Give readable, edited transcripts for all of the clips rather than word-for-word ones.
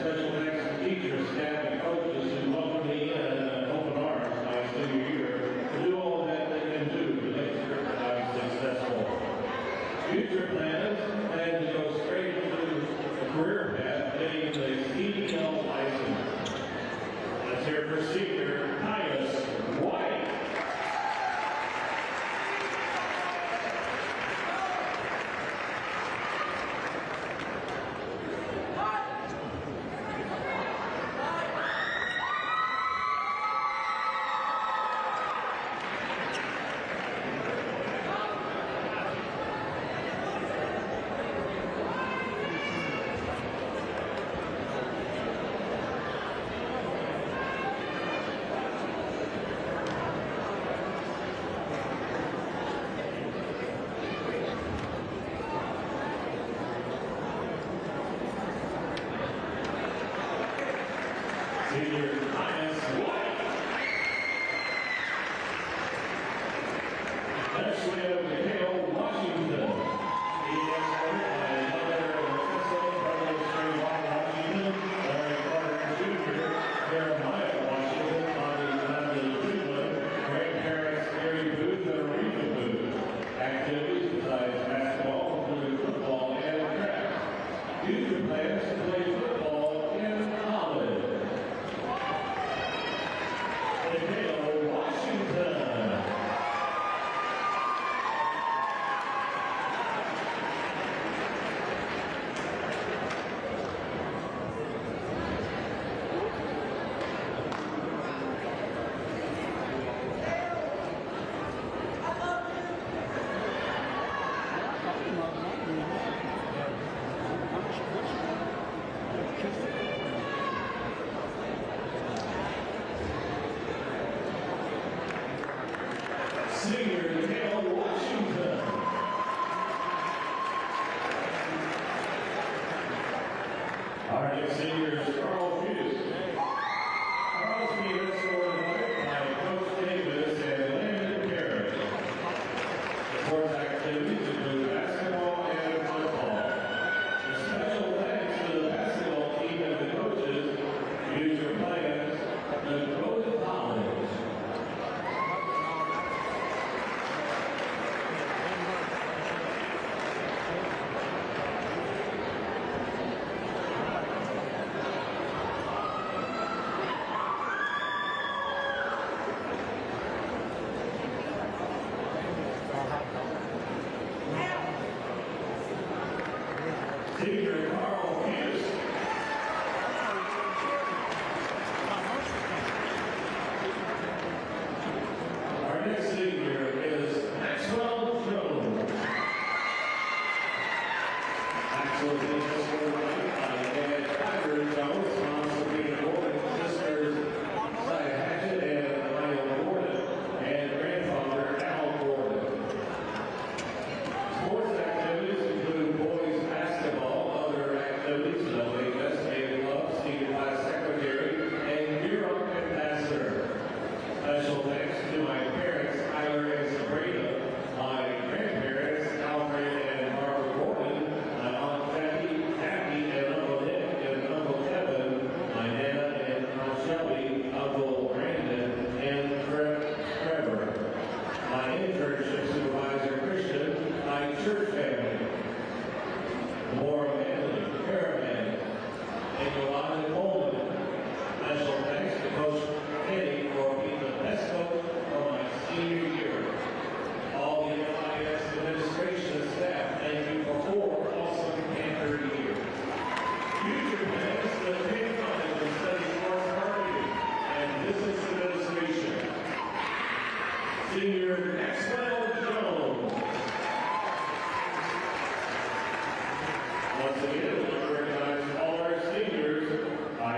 special thanks to teachers, staff, and coaches who welcomed me in open arms my senior year to do all that they can do to make sure that I'm successful. Future plans plan to go straight into a career path, getting the CDL license. Let's hear for senior Caius White. Senior Caius White. Next we have Mikhail Washington. He is escorted by mother and sister, brother Sherry Washington, Larry Carter Jr., Jeremiah Washington, Bonnie Natalie Cleveland, grandparents Gary Booth and Aretha Booth. Activities besides basketball include football and track. Future plans to play football in college. Mikhail Washington. Senior Mikhail Washington. Our next senior is Carl Hughes. Carl's being escorted by Coach Davis and Landon Perry. Sports activities include basketball and football. A special thanks to the basketball team and the coaches. Future plans to go to college. Senior Carl Hughes. Our next senior is Maxwell Jones. Maxwell is escorted by Dad Tiger Jones, moms of being Gordon, sisters Saya Hatchett and Lyle Gordon, and grandfather Al Gordon. Sports activities include boys basketball, other activities, Lovely Investigating Love, Senior Class Secretary, and Bureau Ambassador. Special thanks to my parents, Tyler and Sabrina, my grandparents, Alfred and Barbara Gordon, my Aunt Jackie, and Uncle Nick and Uncle Kevin, my Nana and Aunt Shelby, Uncle Brandon, and Trevor. My internship supervisor, Christian, my church family, Laura Manley, Caravan, and Yolanda Coleman. Special thanks to Coach Kenny for being the best coach for my senior year. All the FIS administration and staff, thank you for 4 awesome Panther years. Future plans to attend college and study sports marketing and business administration. Senior Maxwell Jones. Once again, we recognize all our seniors by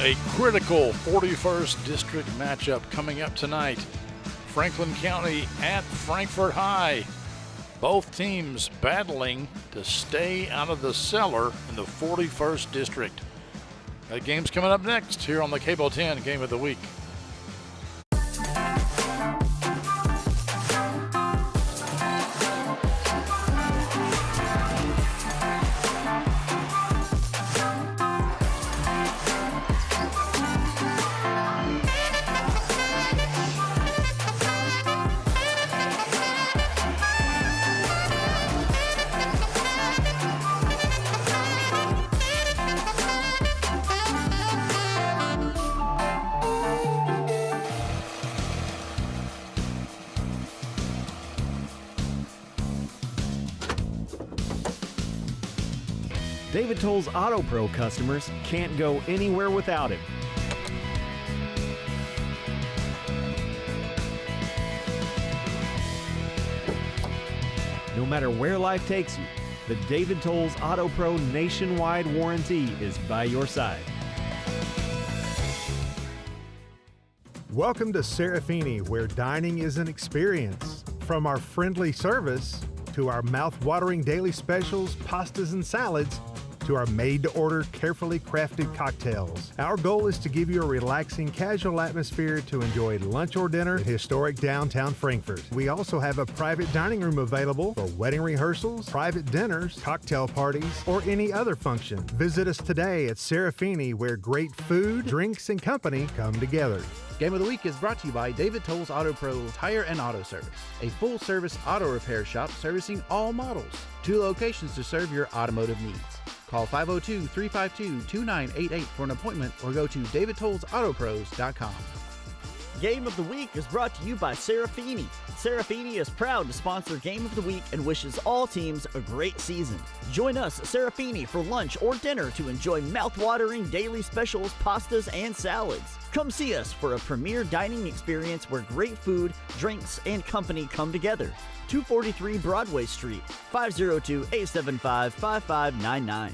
A critical 41st District matchup coming up tonight. Franklin County at Frankfort High. Both teams battling to stay out of the cellar in the 41st District. That game's coming up next here on the Cable 10 Game of the Week. David Toll's Auto Pro customers can't go anywhere without him. No matter where life takes you, the David Toll's Auto Pro nationwide warranty is by your side. Welcome to Serafini, where dining is an experience. From our friendly service to our mouth-watering daily specials, pastas and salads, to our made-to-order, carefully crafted cocktails. Our goal is to give you a relaxing, casual atmosphere to enjoy lunch or dinner in historic downtown Frankfort. We also have a private dining room available for wedding rehearsals, private dinners, cocktail parties, or any other function. Visit us today at Serafini, where great food, drinks, and company come together. Game of the Week is brought to you by David Toll's Auto Pro Tire and Auto Service, a full-service auto repair shop servicing all models. 2 locations to serve your automotive needs. Call 502-352-2988 for an appointment or go to davidtollsautopros.com. Game of the Week is brought to you by Serafini. Serafini is proud to sponsor Game of the Week and wishes all teams a great season. Join us at Serafini for lunch or dinner to enjoy mouth-watering daily specials, pastas, and salads. Come see us for a premier dining experience where great food, drinks, and company come together. 243 Broadway Street, 502-875-5599.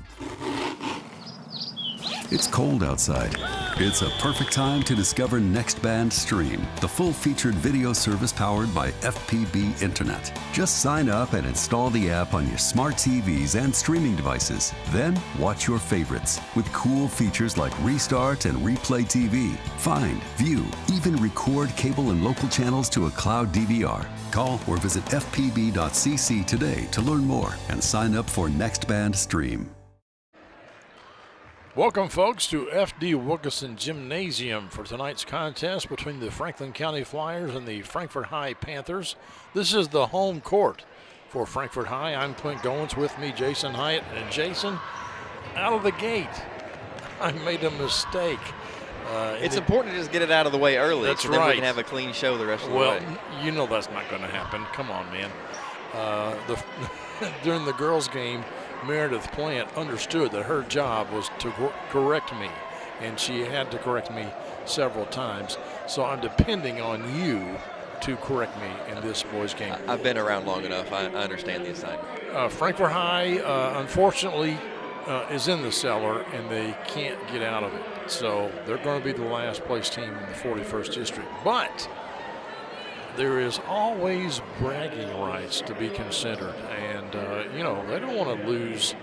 It's cold outside. It's a perfect time to discover Next Band Stream, the full-featured video service powered by FPB Internet. Just sign up and install the app on your smart TVs and streaming devices. Then watch your favorites with cool features like Restart and Replay TV. Find, view, even record cable and local channels to a cloud DVR. Call or visit fpb.cc today to learn more and sign up for Next Band Stream. Welcome, folks, to F.D. Wilkeson Gymnasium for tonight's contest between the Franklin County Flyers and the Frankfort High Panthers. This is the home court for Frankfort High. I'm Clint Goins, with me Jason Hyatt. And Jason, out of the gate, I made a mistake. It's important to just get it out of the way early. That's so right. Then we can have a clean show the rest of the way. Well, you know that's not going to happen. Come on, man. During the girls' game, Meredith Plant understood that her job was to correct me, and she had to correct me several times. So I'm depending on you to correct me in this boys' game. I've been around long enough. I understand the assignment. Frankfort High, unfortunately, is in the cellar, and they can't get out of it. So they're going to be the last place team in the 41st District. But there is always bragging rights to be considered. And, they don't want to lose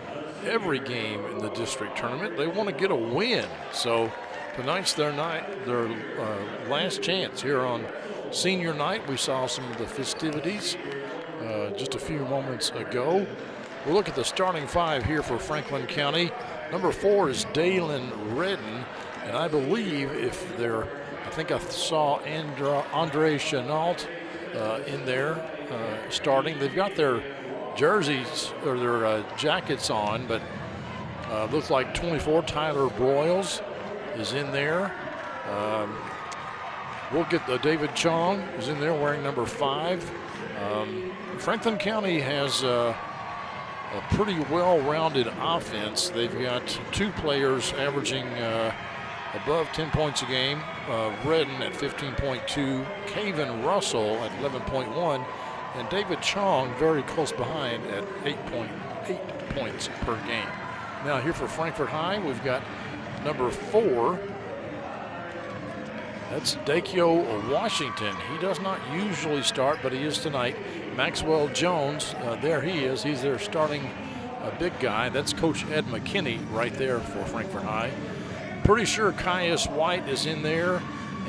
every game in the district tournament. They want to get a win. So tonight's their last chance here on senior night. We saw some of the festivities just a few moments ago. We'll look at the starting 5 here for Franklin County. Number 4 is Dalen Redden. And I believe I think I saw Andre Chenault in there starting. They've got their jerseys or their jackets on, but looks like 24 Tyler Broyles is in there. We'll get David Chong is in there wearing number 5. Franklin County has a pretty well-rounded offense. They've got 2 players averaging above 10 points a game. Redden at 15.2, Caven Russell at 11.1, and David Chong very close behind at 8.8 points per game. Now here for Frankfort High, we've got number 4, That's Dakio Washington. He does not usually start, but he is tonight. Maxwell Jones, there he is. He's their starting big guy. That's Coach Ed McKinney right there for Frankfort High. Pretty sure Caius White is in there,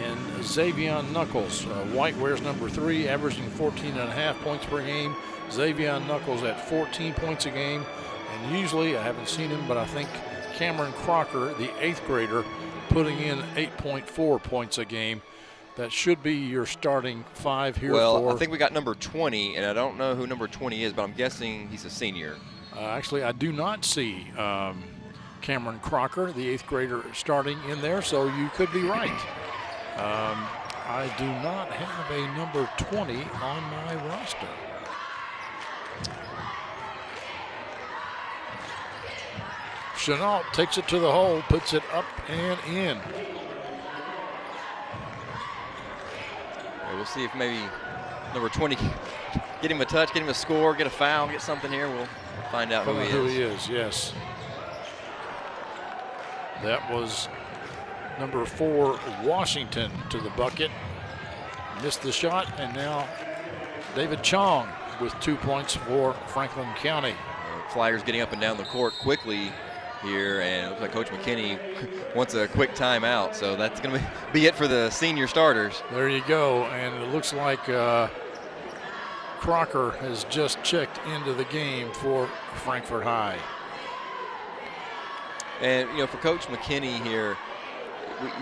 and Xavion Knuckles. White wears number 3, averaging 14.5 points per game. Xavion Knuckles at 14 points a game. And usually, I haven't seen him, but I think Cameron Crocker, the 8th grader, putting in 8.4 points a game. That should be your starting 5 here. Well, I think we got number 20, and I don't know who number 20 is, but I'm guessing he's a senior. Actually, I do not see Cameron Crocker, the 8th grader, starting in there, so you could be right. I do not have a number 20 on my roster. Chenault takes it to the hole, puts it up and in. We'll see if maybe number 20 get him a touch, get him a score, get a foul, get something here. We'll find out who he is. Yes. That was number 4, Washington, to the bucket. Missed the shot, and now David Chong with 2 points for Franklin County. Flyers getting up and down the court quickly here, and it looks like Coach McKinney wants a quick timeout, so that's going to be it for the senior starters. There you go, and it looks like Crocker has just checked into the game for Frankfort High. And, you know, for Coach McKinney here,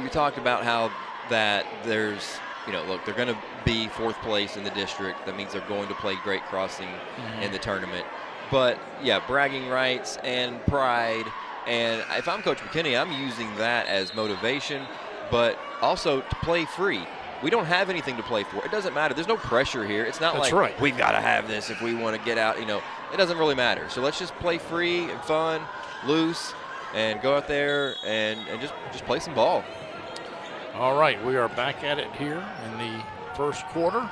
you talked about how that there's, you know, look, they're going to be 4th place in the district. That means they're going to play Great Crossing in the tournament. But, yeah, bragging rights and pride. And if I'm Coach McKinney, I'm using that as motivation, but also to play free. We don't have anything to play for. It doesn't matter. There's no pressure here. It's not like we've got to have this if we want to get out. You know, it doesn't really matter. So let's just play free and fun, loose, and go out there and just play some ball. All right, we are back at it here in the first quarter.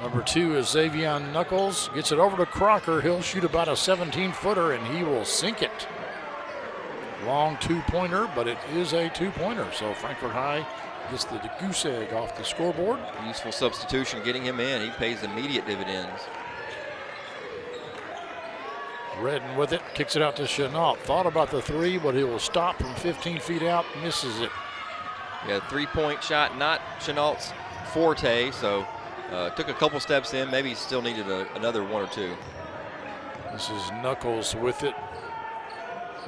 Number 2 is Xavion Knuckles. Gets it over to Crocker. He'll shoot about a 17-footer, and he will sink it. Long 2-pointer, but it is a 2-pointer. So Frankfort High gets the goose egg off the scoreboard. Useful substitution getting him in. He pays immediate dividends. Redden with it, kicks it out to Chenault. Thought about the 3, but he will stop from 15 feet out, misses it. Yeah, 3-point shot, not Chenault's forte, so took a couple steps in. Maybe he still needed another 1 or 2. This is Knuckles with it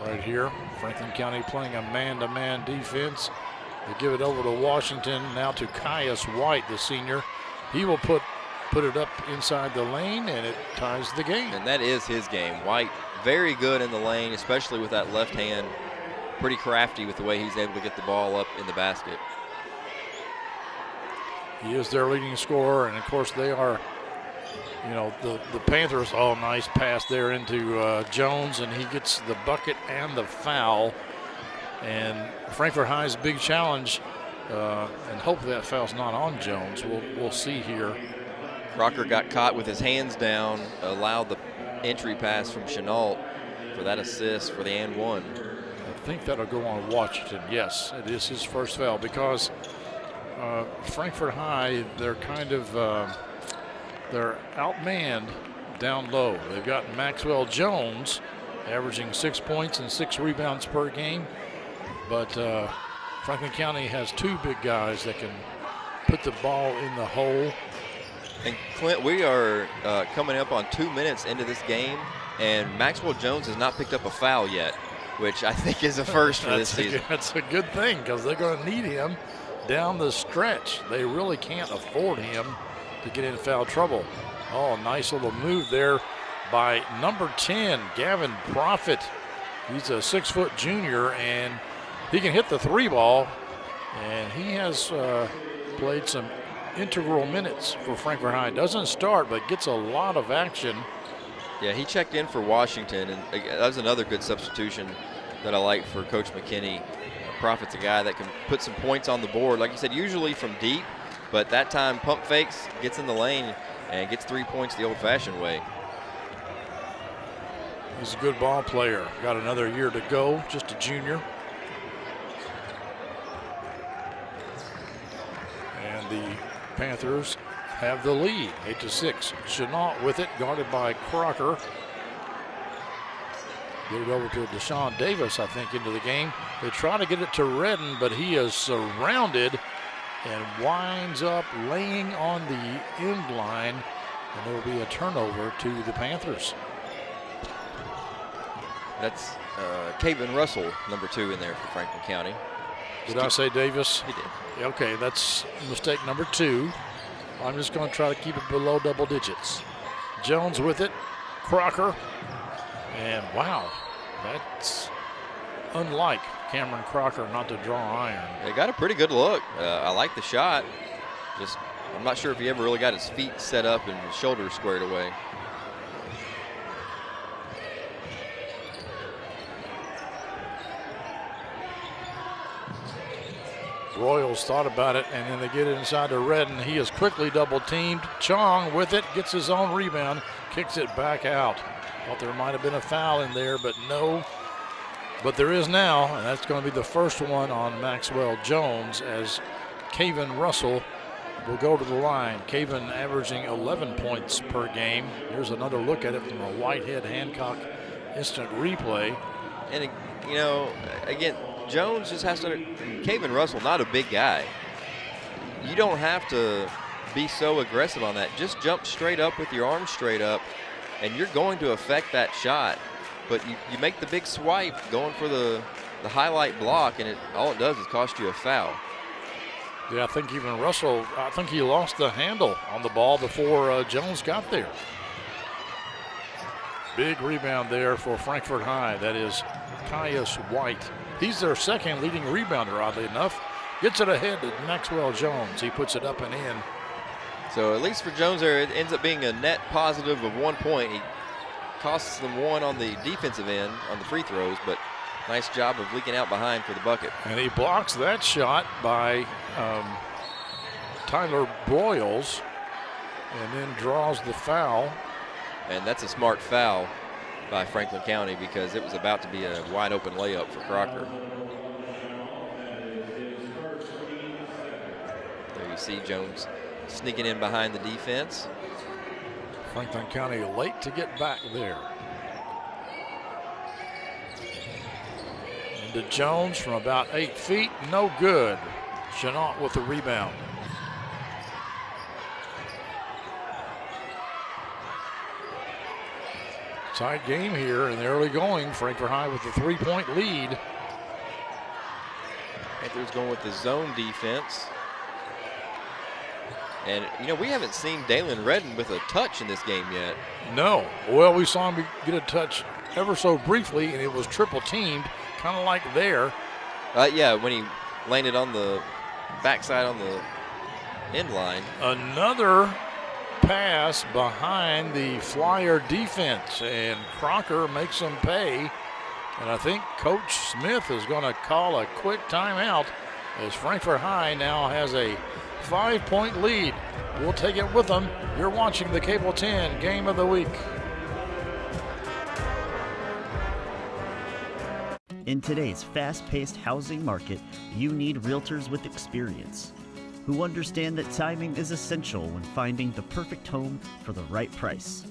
right here. Franklin County playing a man-to-man defense. They give it over to Washington, now to Caius White, the senior. He will put it up inside the lane, and it ties the game. And that is his game. White, very good in the lane, especially with that left hand. Pretty crafty with the way he's able to get the ball up in the basket. He is their leading scorer, and of course they are, you know, the Panthers. Oh, nice pass there into Jones, and he gets the bucket and the foul. And Frankfort High's big challenge, and hopefully that foul's not on Jones. We'll see here. Crocker got caught with his hands down, allowed the entry pass from Chenault for that assist for the and 1. I think that'll go on Washington. Yes, it is his first foul because Frankfort High, they're kind of they're outmanned down low. They've got Maxwell Jones averaging 6 points and 6 rebounds per game, but Franklin County has 2 big guys that can put the ball in the hole. And Clint, we are coming up on 2 minutes into this game, and Maxwell Jones has not picked up a foul yet, which I think is a first for this season. That's a good thing because they're going to need him down the stretch. They really can't afford him to get in foul trouble. Oh, nice little move there by number 10, Gavin Profit. He's a 6-foot junior, and he can hit the 3 ball, and he has played some integral minutes for Frankfort High. Doesn't start, but gets a lot of action. Yeah, he checked in for Washington, and that was another good substitution that I like for Coach McKinney. Profit's a guy that can put some points on the board, like you said, usually from deep, but that time pump fakes, gets in the lane, and gets 3 points the old-fashioned way. He's a good ball player. Got another year to go, just a junior. the Panthers have the lead, 8-6. Chenault with it, guarded by Crocker. Get it over to Deshaun Davis, I think, into the game. They try to get it to Redden, but he is surrounded and winds up laying on the end line, and there will be a turnover to the Panthers. That's Caven Russell, number 2 in there for Franklin County. Did I say Davis? He did. Okay, that's mistake number 2. I'm just going to try to keep it below double digits. Jones with it, Crocker, and wow, that's unlike Cameron Crocker not to draw iron. They got a pretty good look. I like the shot. Just, I'm not sure if he ever really got his feet set up and his shoulders squared away. Royals thought about it, and then they get it inside to Redden. He is quickly double teamed. Chong with it, gets his own rebound, kicks it back out. Thought there might have been a foul in there, but no. But there is now, and that's going to be the first one on Maxwell Jones as Caven Russell will go to the line. Caven averaging 11 points per game. Here's another look at it from a Whitehead Hancock instant replay. And, you know, again, Jones just has to, Caven Russell, not a big guy. You don't have to be so aggressive on that. Just jump straight up with your arms straight up, and you're going to affect that shot. But you make the big swipe going for the highlight block, and all it does is cost you a foul. Yeah, I think even Russell, I think he lost the handle on the ball before Jones got there. Big rebound there for Frankfort High. That is Caius White. He's their second leading rebounder, oddly enough. Gets it ahead to Maxwell Jones. He puts it up and in. So at least for Jones there, it ends up being a net positive of 1 point. He costs them 1 on the defensive end on the free throws, but nice job of leaking out behind for the bucket. And he blocks that shot by Tyler Broyles and then draws the foul. And that's a smart foul by Franklin County because it was about to be a wide open layup for Crocker. There you see Jones sneaking in behind the defense. Franklin County late to get back there. Into Jones from about 8 feet, no good. Chenault with the rebound. Tight game here in the early going. Frankfort High with the 3-point lead. Panthers going with the zone defense. And, you know, we haven't seen Dalen Redden with a touch in this game yet. No. Well, we saw him get a touch ever so briefly, and it was triple teamed, kind of like there. Yeah, when he landed on the backside on the end line. Another pass behind the Flyer defense, and Crocker makes them pay. And I think Coach Smith is going to call a quick timeout as Frankfort High now has a 5-point lead. We'll take it with them. You're watching the Cable 10 Game of the Week. In today's fast-paced housing market, you need realtors with experience who understand that timing is essential when finding the perfect home for the right price.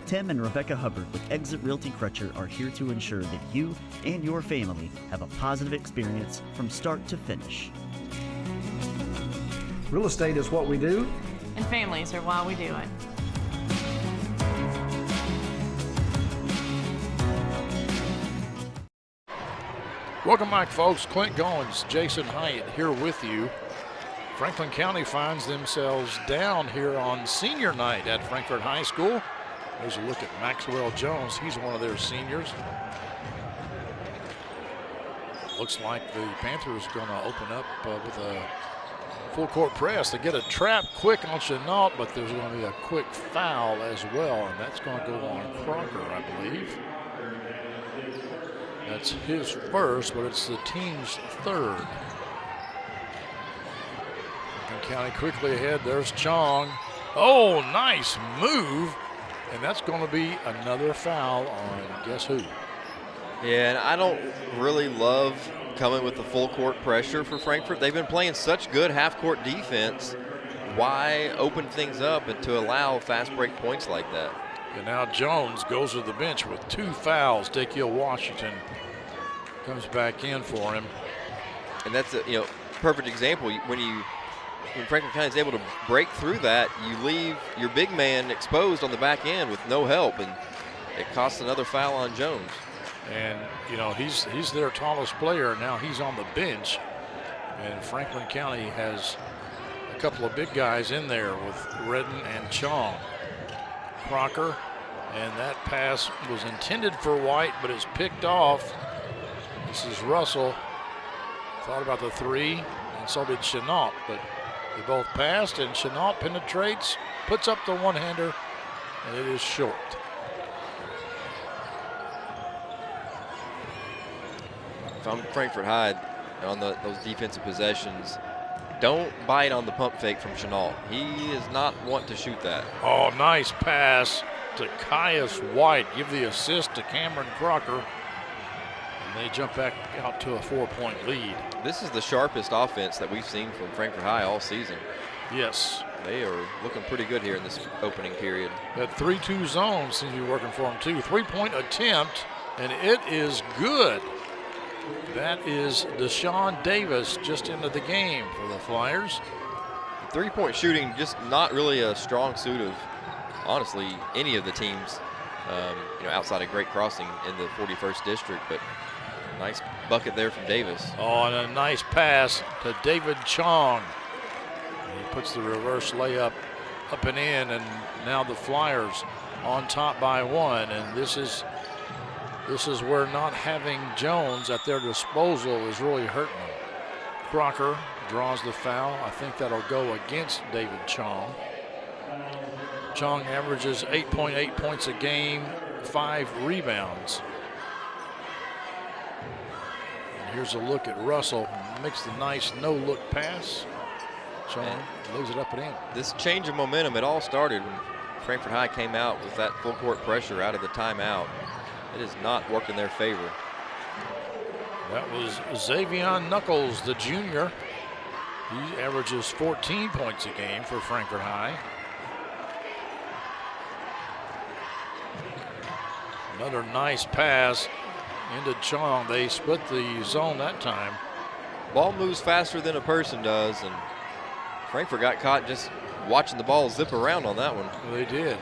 Tim and Rebecca Hubbard with Exit Realty Crutcher are here to ensure that you and your family have a positive experience from start to finish. Real estate is what we do, and families are why we do it. Welcome back, folks. Clint Goins, Jason Hyatt here with you. Franklin County finds themselves down here on senior night at Frankfort High School. There's a look at Maxwell Jones. He's one of their seniors. Looks like the Panthers going to open up with a full court press to get a trap quick on Chenault, but there's going to be a quick foul as well, and that's going to go on Crocker, I believe. That's his first, but it's the team's third. Franklin County quickly ahead. There's Chong. Oh, nice move. And that's going to be another foul on guess who? Yeah, and I don't really love coming with the full court pressure for Frankfort. They've been playing such good half-court defense. Why open things up and to allow fast break points like that? And now Jones goes to the bench with 2 fouls. Dickiel Washington comes back in for him. And that's a perfect example. When Franklin County is able to break through that, you leave your big man exposed on the back end with no help, and it costs another foul on Jones. And he's their tallest player. Now he's on the bench, and Franklin County has a couple of big guys in there with Redden and Chong. Crocker, and that pass was intended for White, but it's picked off. This is Russell. Thought about the 3, and so did Chenault, but they both passed, and Chenault penetrates, puts up the one-hander, and it is short. If I'm Frankfort High on those defensive possessions, don't bite on the pump fake from Chenault. He is not want to shoot that. Oh, nice pass to Caius White. Give the assist to Cameron Crocker. And they jump back out to a 4-point lead. This is the sharpest offense that we've seen from Frankfort High all season. Yes. They are looking pretty good here in this opening period. That 3-2 zone seems to be working for them too. 3-point attempt, and it is good. That is Deshaun Davis just into the game for the Flyers. 3-point shooting just not really a strong suit of, honestly, any of the teams, outside of Great Crossing in the 41st District, but nice bucket there from Davis. Oh, and a nice pass to David Chong. He puts the reverse layup up and in, and now the Flyers on top by 1, and this is where not having Jones at their disposal is really hurting them. Crocker draws the foul. I think that'll go against David Chong. Chong averages 8.8 points a game, 5 rebounds. And here's a look at Russell. Makes the nice no-look pass. Chong lays it up and in. This change of momentum, it all started when Frankfort High came out with that full court pressure out of the timeout. It has not worked in their favor. That was Xavion Knuckles, the junior. He averages 14 points a game for Frankfort High. Another nice pass into Chong. They split the zone that time. Ball moves faster than a person does, and Frankfort got caught just watching the ball zip around on that one. They did.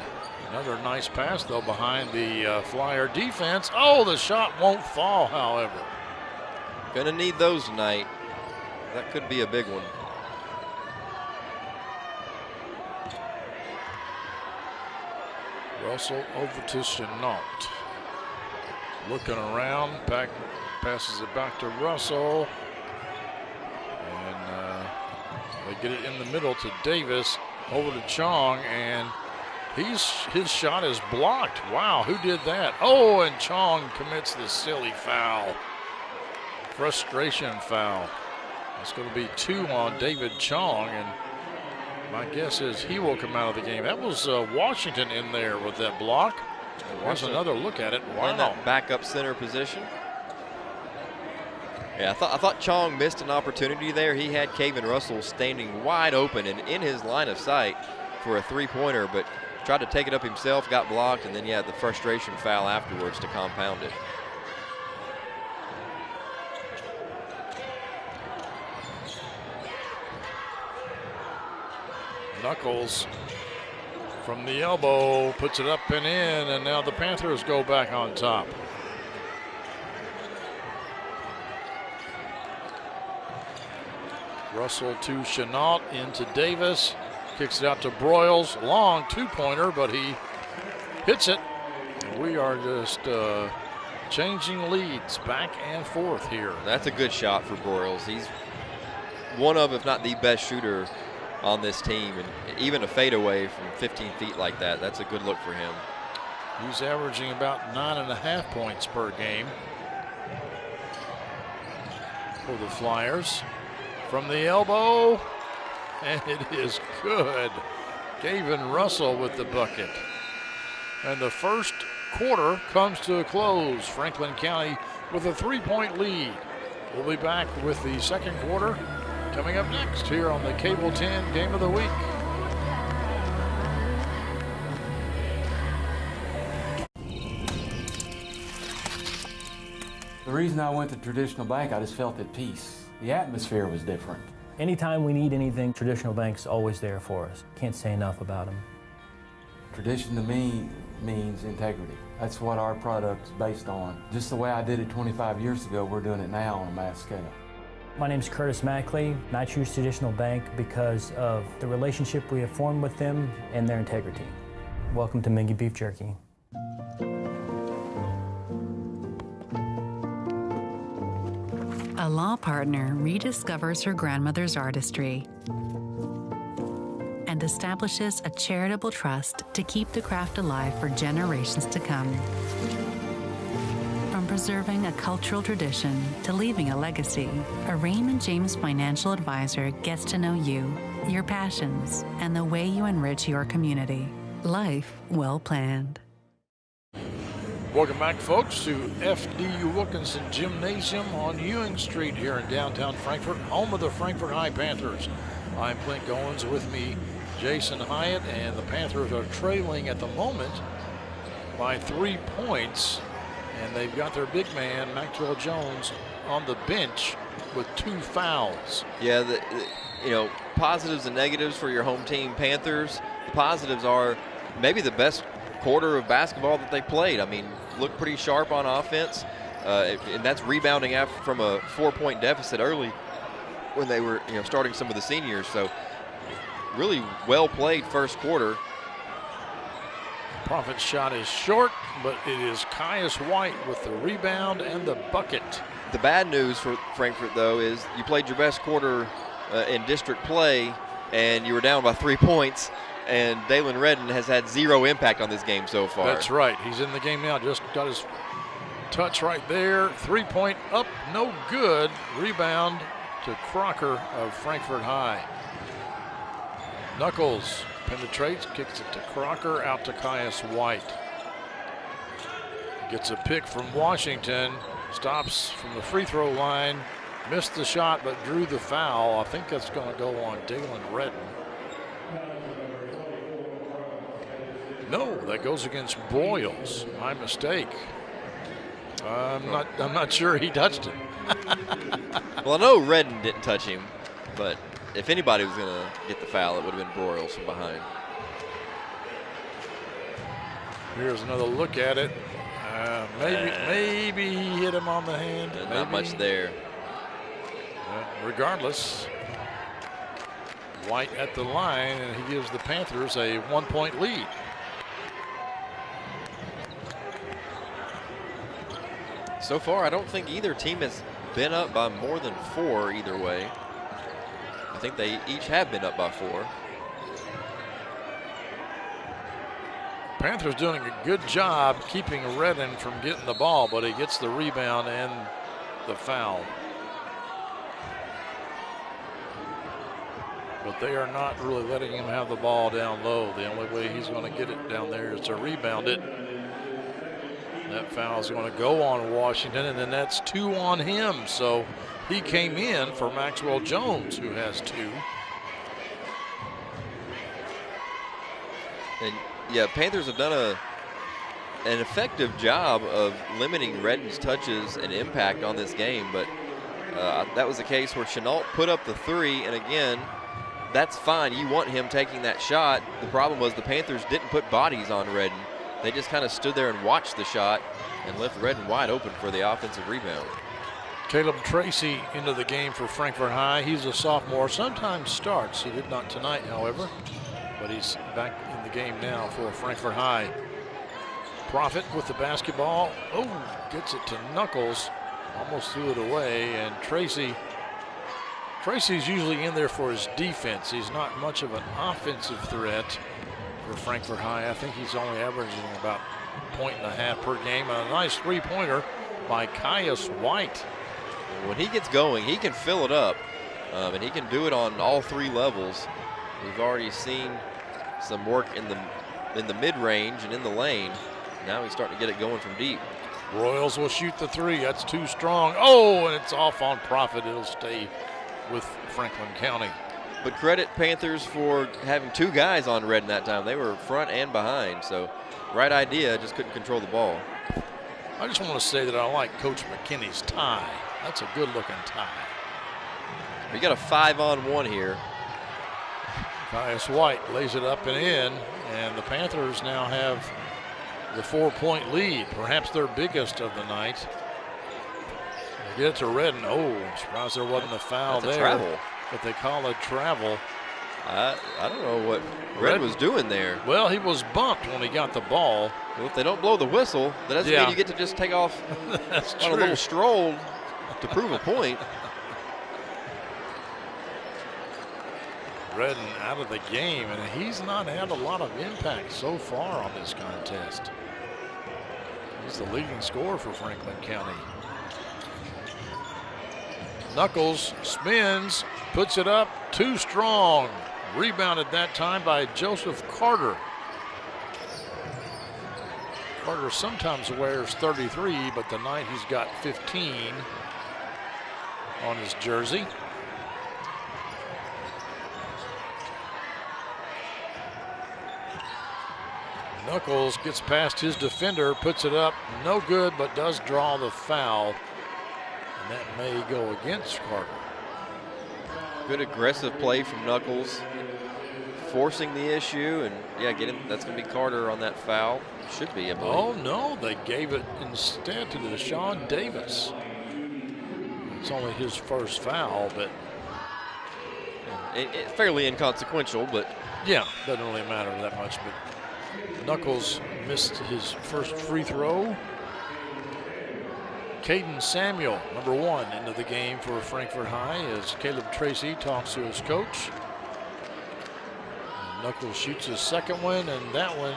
Another nice pass, though, behind the Flyer defense. Oh, the shot won't fall, however. Gonna need those tonight. That could be a big one. Russell over to Chenault. Looking around, back, passes it back to Russell. And they get it in the middle to Davis, over to Chong, and his shot is blocked. Wow, who did that? Oh, and Chong commits the silly foul. Frustration foul. It's going to be 2 on David Chong, and my guess is he will come out of the game. That was Washington in there with that block. There's another look at it. Wow. In that backup center position. Yeah, I thought Chong missed an opportunity there. He had Caven Russell standing wide open and in his line of sight for a 3-pointer, but tried to take it up himself, got blocked, and then the frustration foul afterwards to compound it. Knuckles from the elbow puts it up and in, and now the Panthers go back on top. Russell to Chenault, into Davis, kicks it out to Broyles, long 2-pointer, but he hits it. And we are just changing leads back and forth here. That's a good shot for Broyles. He's one of, if not the best shooter on this team, and even a fadeaway from 15 feet like that, that's a good look for him. He's averaging about 9.5 points per game for the Flyers. From the elbow, and it is good. Caven Russell with the bucket. And the first quarter comes to a close. Franklin County with a 3-point lead. We'll be back with the second quarter coming up next here on the Cable 10 Game of the Week. The reason I went to Traditional Bank, I just felt at peace. The atmosphere was different. Anytime we need anything, Traditional Bank's always there for us. Can't say enough about them. Tradition to me means integrity. That's what our product's based on. Just the way I did it 25 years ago, we're doing it now on a mass scale. My name's Curtis Mackley, and I choose Traditional Bank because of the relationship we have formed with them and their integrity. Welcome to Mingy Beef Jerky. A law partner rediscovers her grandmother's artistry and establishes a charitable trust to keep the craft alive for generations to come. From preserving a cultural tradition to leaving a legacy, a Raymond James financial advisor gets to know you, your passions, and the way you enrich your community. Life well planned. Welcome back, folks, to FDU Wilkinson Gymnasium on Ewing Street here in downtown Frankfort, home of the Frankfort High Panthers. I'm Clint Goins, with me Jason Hyatt, and the Panthers are trailing at the moment by 3 points, and they've got their big man, Maxwell Jones, on the bench with 2 fouls. Yeah, positives and negatives for your home team, Panthers. The positives are maybe the best quarter of basketball that they played. I mean, looked pretty sharp on offense, and that's rebounding from a 4-point deficit early when they were starting some of the seniors. So really well played first quarter. Prophet's shot is short, but it is Caius White with the rebound and the bucket. The bad news for Frankfort, though, is you played your best quarter in district play, and you were down by 3 points. And Dalen Redden has had 0 impact on this game so far. That's right. He's in the game now. Just got his touch right there. 3-point up, no good. Rebound to Crocker of Frankfort High. Knuckles penetrates, kicks it to Crocker, out to Caius White. Gets a pick from Washington, stops from the free throw line, missed the shot but drew the foul. I think that's going to go on Dalen Redden. No, that goes against Broyles. My mistake. I'm not sure he touched him. Well, I know Redden didn't touch him, but if anybody was going to get the foul, it would have been Broyles from behind. Here's another look at it. Maybe he hit him on the hand. Not much there. Regardless, White at the line, and he gives the Panthers a 1-point lead. So far, I don't think either team has been up by more than 4 either way. I think they each have been up by 4. Panthers doing a good job keeping Redden from getting the ball, but he gets the rebound and the foul. But they are not really letting him have the ball down low. The only way he's going to get it down there is to rebound it. That foul is going to go on Washington, and then that's 2 on him. So he came in for Maxwell Jones, who has 2. And yeah, Panthers have done an effective job of limiting Redden's touches and impact on this game, but that was the case where Chenault put up the 3, and again, that's fine. You want him taking that shot. The problem was the Panthers didn't put bodies on Redden. They just kind of stood there and watched the shot and left Redden wide open for the offensive rebound. Caleb Tracy into the game for Frankfort High. He's a sophomore, sometimes starts. He did not tonight, however, but he's back in the game now for Frankfort High. Prophet with the basketball. Oh, gets it to Knuckles. Almost threw it away, and Tracy's usually in there for his defense. He's not much of an offensive threat for Frankfort High. I think he's only averaging about 1.5 per game. A nice 3-pointer by Caius White. When he gets going, he can fill it up, and he can do it on all 3 levels. We've already seen some work in the mid-range and in the lane. Now he's starting to get it going from deep. Royals will shoot the three. That's too strong. Oh, and it's off on profit. It'll stay with Franklin County. But credit Panthers for having two guys on red in that time. They were front and behind, so right idea, just couldn't control the ball. I just want to say that I like Coach McKinney's tie. That's a good-looking tie. We got a 5-on-1 here. Caius White lays it up and in, and the Panthers now have the 4-point lead, perhaps their biggest of the night. They get it to Redden. Oh, I'm surprised there wasn't a foul there. Travel. But they call it travel. I don't know what Red was doing there. Well, he was bumped when he got the ball. Well, if they don't blow the whistle, that doesn't mean you get to just take off on a little stroll to prove a point. Redden out of the game, and he's not had a lot of impact so far on this contest. He's the leading scorer for Franklin County. Knuckles spins, puts it up, too strong. Rebounded that time by Joseph Carter. Carter sometimes wears 33, but tonight he's got 15 on his jersey. Knuckles gets past his defender, puts it up, no good, but does draw the foul. And that may go against Carter. Good aggressive play from Knuckles, forcing the issue, and yeah, that's going to be Carter on that foul. Should be, I believe. Oh no, they gave it instead to Deshaun Davis. It's only his first foul, but it's fairly inconsequential, but yeah, doesn't really matter that much. But Knuckles missed his first free throw. Caden Samuel, number 1, into the game for Frankfort High as Caleb Tracy talks to his coach. And Knuckles shoots his second one, and that one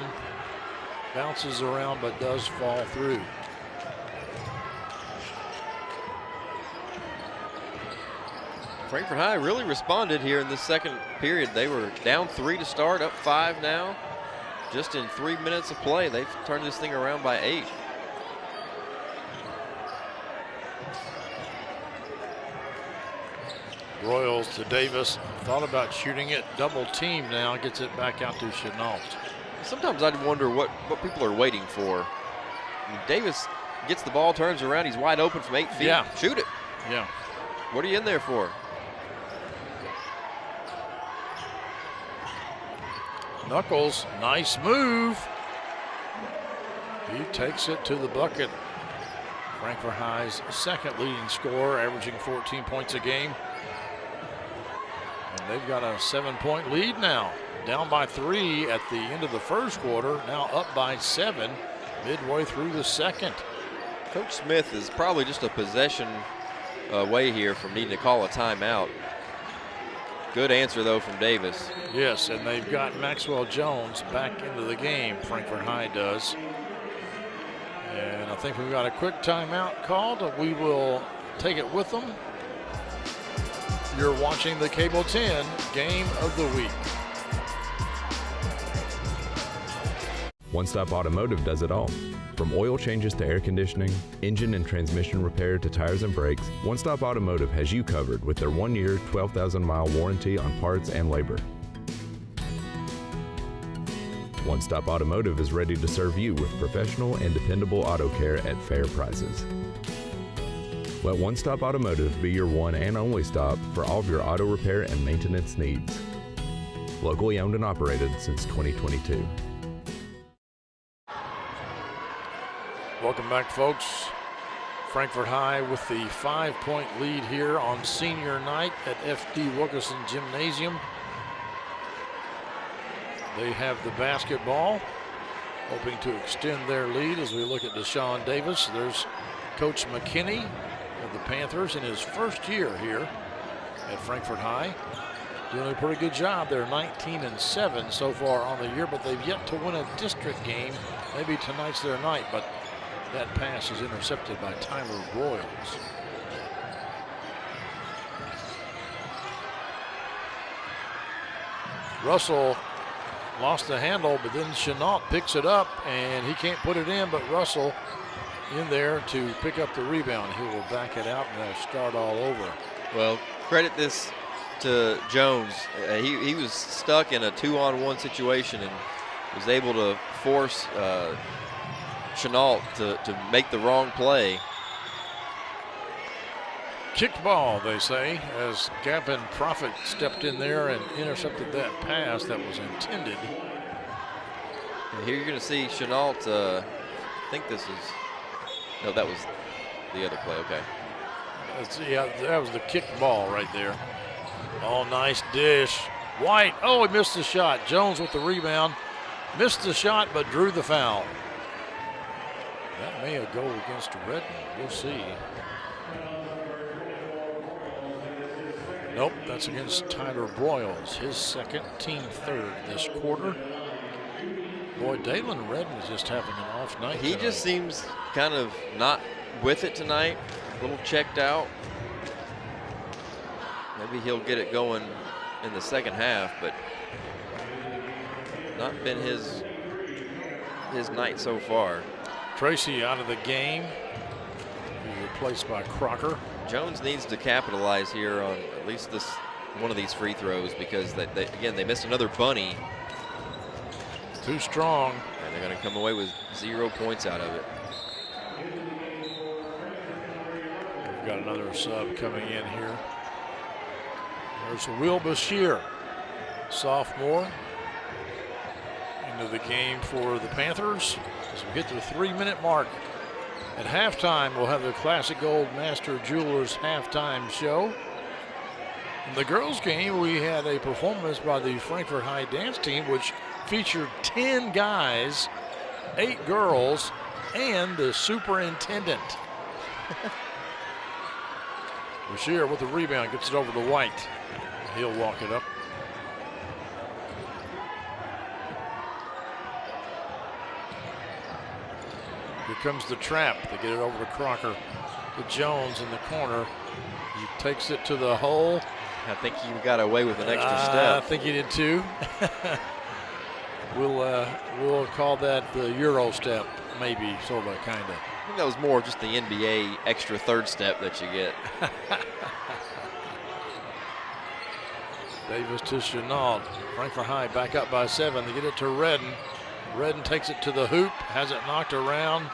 bounces around but does fall through. Frankfort High really responded here in the second period. They were down 3 to start, up 5 now. Just in 3 minutes of play, they've turned this thing around by 8. Royals to Davis, thought about shooting it, double team now, gets it back out to Chenault. Sometimes I'd wonder what people are waiting for. I mean, Davis gets the ball, turns around, he's wide open from 8 feet. Yeah. Shoot it. Yeah. What are you in there for? Knuckles, nice move. He takes it to the bucket. Frankfort High's second leading scorer, averaging 14 points a game. And they've got a 7-point lead now. Down by 3 at the end of the first quarter, now up by 7 midway through the second. Coach Smith is probably just a possession away here from needing to call a timeout. Good answer, though, from Davis. Yes, and they've got Maxwell Jones back into the game, Frankfort High does. And I think we've got a quick timeout called. We will take it with them. You're watching the Cable 10 Game of the Week. One Stop Automotive does it all. From oil changes to air conditioning, engine and transmission repair to tires and brakes, One Stop Automotive has you covered with their 1-year, 12,000-mile warranty on parts and labor. One Stop Automotive is ready to serve you with professional and dependable auto care at fair prices. Let One Stop Automotive be your one and only stop for all of your auto repair and maintenance needs. Locally owned and operated since 2022. Welcome back, folks. Frankfort High with the 5-point lead here on senior night at FD Wilkerson Gymnasium. They have the basketball, hoping to extend their lead as we look at Deshaun Davis. There's Coach McKinney of the Panthers in his first year here at Frankfort High. Doing a pretty good job. They're 19-7 so far on the year, but they've yet to win a district game. Maybe tonight's their night, but that pass is intercepted by Tyler Royals. Russell lost the handle, but then Chenault picks it up, and he can't put it in, but Russell in there to pick up the rebound. He will back it out and start all over. Well, credit this to Jones. He was stuck in a 2-on-1 situation and was able to force Chenault to make the wrong play. Kicked ball, they say, as Gavin Profit stepped in there and intercepted that pass that was intended. And here you're going to see Chenault. I think this is, no, that was the other play. Okay. Yeah, that was the kicked ball right there. Oh, nice dish. White, oh, he missed the shot. Jones with the rebound. Missed the shot, but drew the foul. That may have go against Redden. We'll see. Nope, that's against Tyler Broyles. His second, team third this quarter. Boy, Dalen Redden is just having an off night He tonight. just seems kind of not with it tonight. A little checked out. Maybe he'll get it going in the second half, but not been his night so far. Tracy out of the game. He's replaced by Crocker. Jones needs to capitalize here on at least this one of these free throws, because again, they missed another bunny. Too strong. And they're going to come away with 0 points out of it. We've got another sub coming in here. There's Will Bashir, sophomore, into the game for the Panthers. As we get to the 3-minute mark. At halftime, we'll have the Classic Gold Master Jewelers halftime show. In the girls' game, we had a performance by the Frankfort High dance team, which featured 10 guys, 8 girls, and the superintendent. Bashir with the rebound, gets it over to White. He'll walk it up. Here comes the trap. They get it over to Crocker. To Jones in the corner. He takes it to the hole. I think he got away with an extra step. I think he did too. We'll call that the Euro step, maybe, sort of, kind of. I think that was more just the NBA extra third step that you get. Davis to Chenault. Frankfort High back up by 7. They get it to Redden. Redden takes it to the hoop, has it knocked around.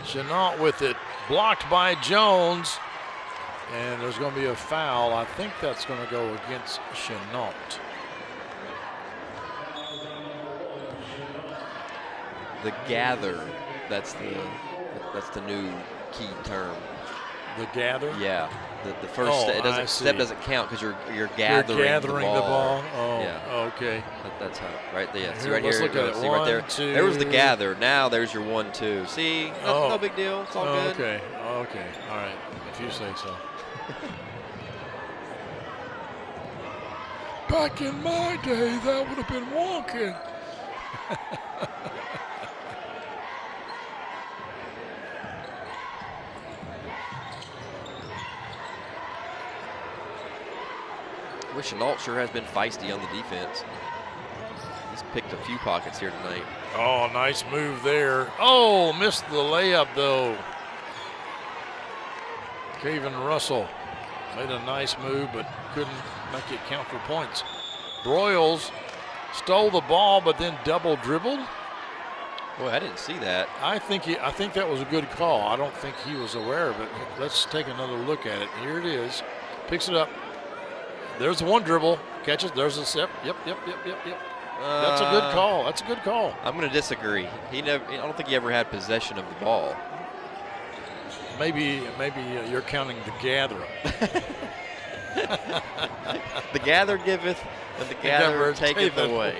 Chenault with it, blocked by Jones. And there's going to be a foul. I think that's going to go against Chenault. The gather, that's the new key term. The gather? Yeah. The first step, step doesn't count because you're gathering, the ball. Oh, yeah. Okay. That's how, right? Yeah. See Here, right let's here. look at it. See 1, right there. 2. There was the gather. Now there's your 1-2. See, no big deal. It's all good. Okay. Okay. All right. If you say so. Back in my day, that would have been walking. Wish Chenault sure has been feisty on the defense. He's picked a few pockets here tonight. Oh, nice move there. Oh, missed the layup though. Caven Russell made a nice move, but couldn't make it count for points. Broyles stole the ball, but then double dribbled. Boy, I didn't see that. I think that was a good call. I don't think he was aware of it. Let's take another look at it. Here it is. Picks it up. There's the one dribble. Catches. There's a step. Yep. That's a good call. That's a good call. I'm going to disagree. I don't think he ever had possession of the ball. Maybe you're counting the gather. The gather giveth, and the gatherer taketh away.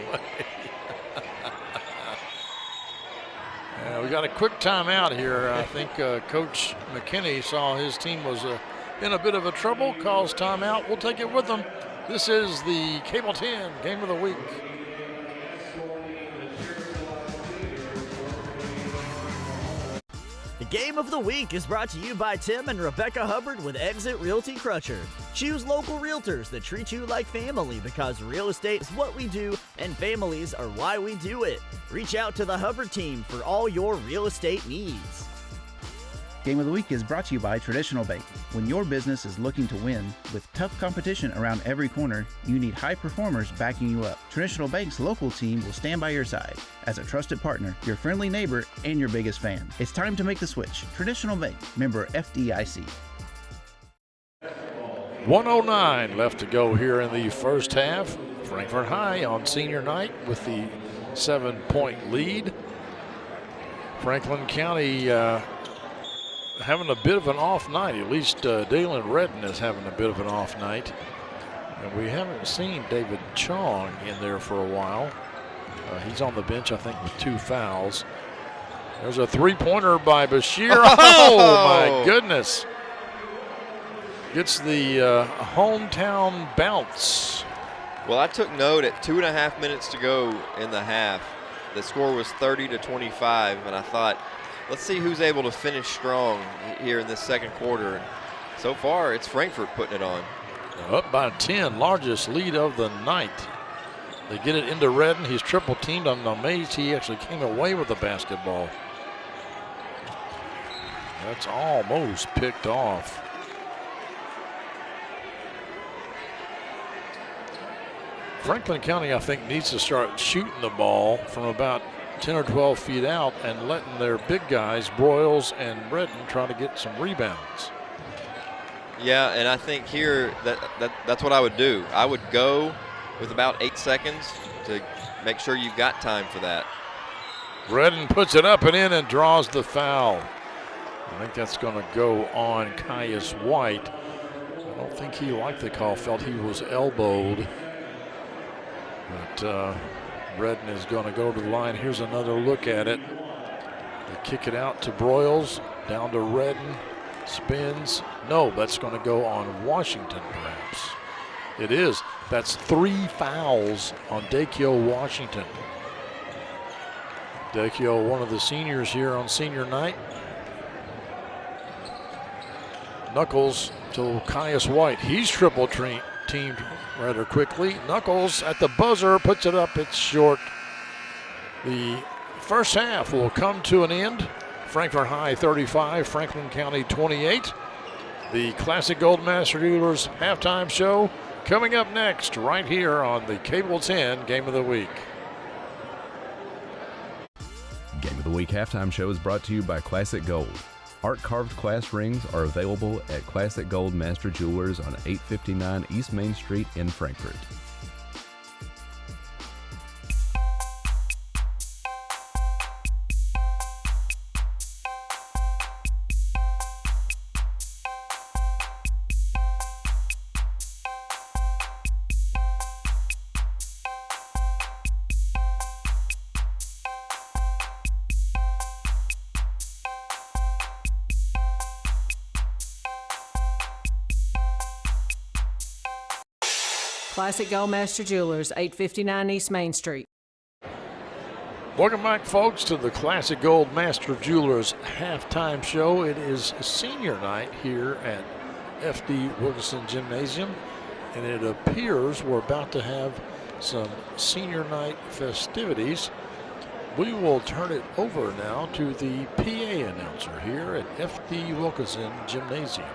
We got a quick timeout here. I think Coach McKinney saw his team was in a bit of a trouble, calls timeout. We'll take it with them. This is the Cable 10 Game of the Week. The Game of the Week is brought to you by Tim and Rebecca Hubbard with Exit Realty Crutcher. Choose local realtors that treat you like family, because real estate is what we do and families are why we do it. Reach out to the Hubbard team for all your real estate needs. Game of the Week is brought to you by Traditional Bank. When your business is looking to win, with tough competition around every corner, you need high performers backing you up. Traditional Bank's local team will stand by your side as a trusted partner, your friendly neighbor, and your biggest fan. It's time to make the switch. Traditional Bank, member FDIC. 1:09 left to go here in the first half. Frankfort High on senior night with the 7-point lead. Franklin County having a bit of an off night. At least Dalen Redden is having a bit of an off night. And we haven't seen David Chong in there for a while. He's on the bench, I think, with 2 fouls. There's a three-pointer by Bashir. Oh, my goodness. Gets the hometown bounce. Well, I took note at 2.5 minutes to go in the half. The score was 30-25, and I thought, let's see who's able to finish strong here in this second quarter. And so far, it's Frankfort putting it on. Up by 10, largest lead of the night. They get it into Redden. He's triple teamed. I'm amazed he actually came away with the basketball. That's almost picked off. Franklin County, I think, needs to start shooting the ball from about 10 or 12 feet out and letting their big guys, Broyles and Redden, try to get some rebounds. Yeah, and I think here that's what I would do. I would go with about 8 seconds to make sure you've got time for that. Redden puts it up and in and draws the foul. I think that's going to go on Caius White. I don't think he liked the call, felt he was elbowed. But Redden is going to go to the line. Here's another look at it. They kick it out to Broyles, down to Redden, spins. No, that's going to go on Washington, perhaps. It is. That's 3 fouls on Dakio Washington. Dakio, one of the seniors here on senior night. Knuckles to Caius White. He's triple teamed rather quickly. Knuckles at the buzzer puts it up. It's short. The first half will come to an end. Frankfort High 35, Franklin County 28. The Classic Gold Master Jewelers halftime show coming up next right here on the Cable 10 Game of the Week. Game of the Week halftime show is brought to you by Classic Gold. Art-carved class rings are available at Classic Gold Master Jewelers on 859 East Main Street in Frankfort. Classic Gold Master Jewelers, 859 East Main Street. Welcome back, folks, to the Classic Gold Master Jewelers halftime show. It is senior night here at F.D. Wilkerson Gymnasium, and it appears we're about to have some senior night festivities. We will turn it over now to the PA announcer here at F.D. Wilkerson Gymnasium.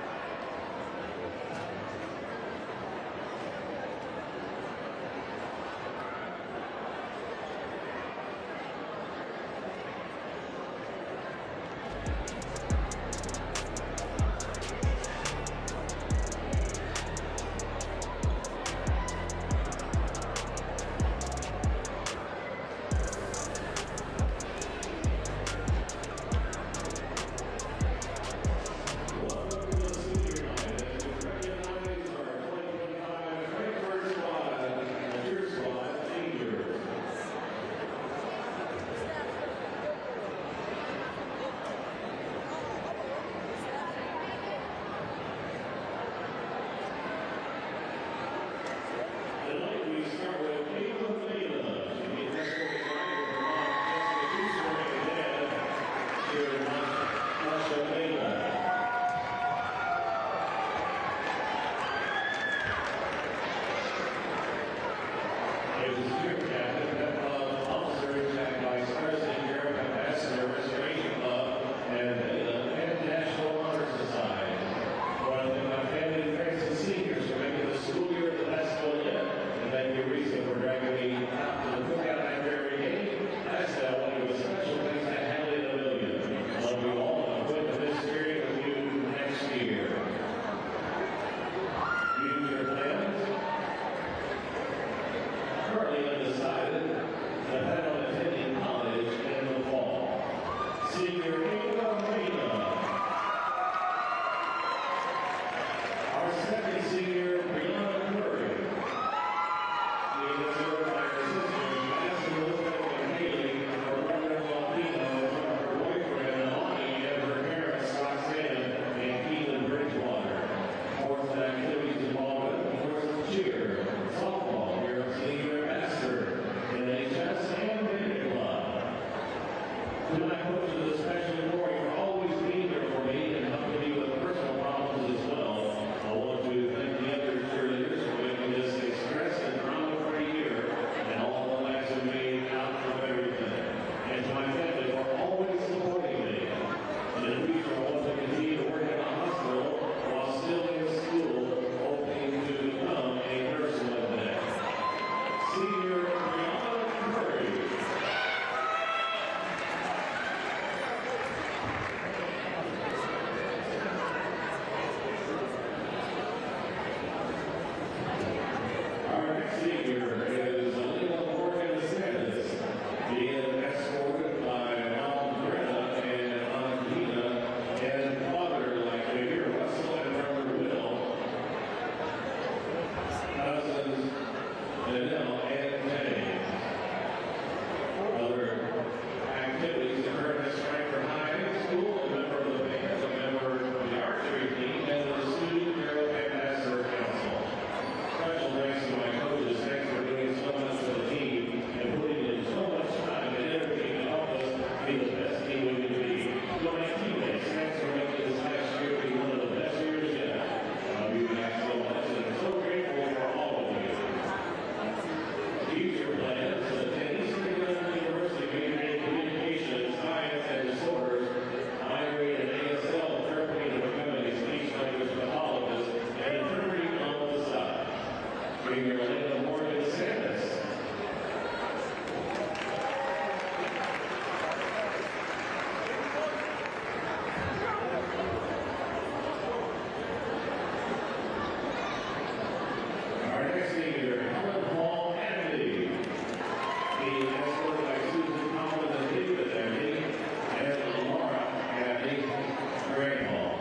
currently undecided, depend on attending college in the fall. Senior Ava Rena. Our second senior, Brianna Curry. She is served by her sisters, Madison Elizabeth and Haley, her brother-in-law Pino, her boyfriend Lonnie, and her parents Roxanne and Keelan Bridgewater. Sports and activities involved with, of course, cheer, softball, your senior ambassador, NHS, and band club. To my coaches, especially Corey, for always being there for me and helping me with personal problems as well. I want to thank the other cheerleaders for making this a stress and drama-free year and all the laughs have made out of everything. And to my family for always supporting me. In the future, I want to continue to work at a hospital while still in school, hoping to become a nurse one day. Senior Brianna Curry. Our next senior is Alina Morgan Sanders, being escorted by Mom Greta and Aunt Gina and father, like we hear, Russell and brother Will, cousins Danelle and James. Other activities occur at Frankfort High School, a member of the band, a member of the archery team, and the Student Bureau Ambassador Council. Special thanks to my coaches. Thanks for doing so much for the team and putting in so much time and energy to help us be the best team we can be. To my teammates, thanks for making this next year be one of the best years yet. You guys so much, and I'm so grateful for all of you. Future plans: attend Eastern Carolina University, major in communication, science, and disorders, minor in ASL, therapy, and becoming a speech language pathologist, and interpreting on the side. Senior Alina Morgan Sanders. Our next senior, Helen Hall Andy. Being escorted by Susan Collins and David Andy and Laura Andy Graham.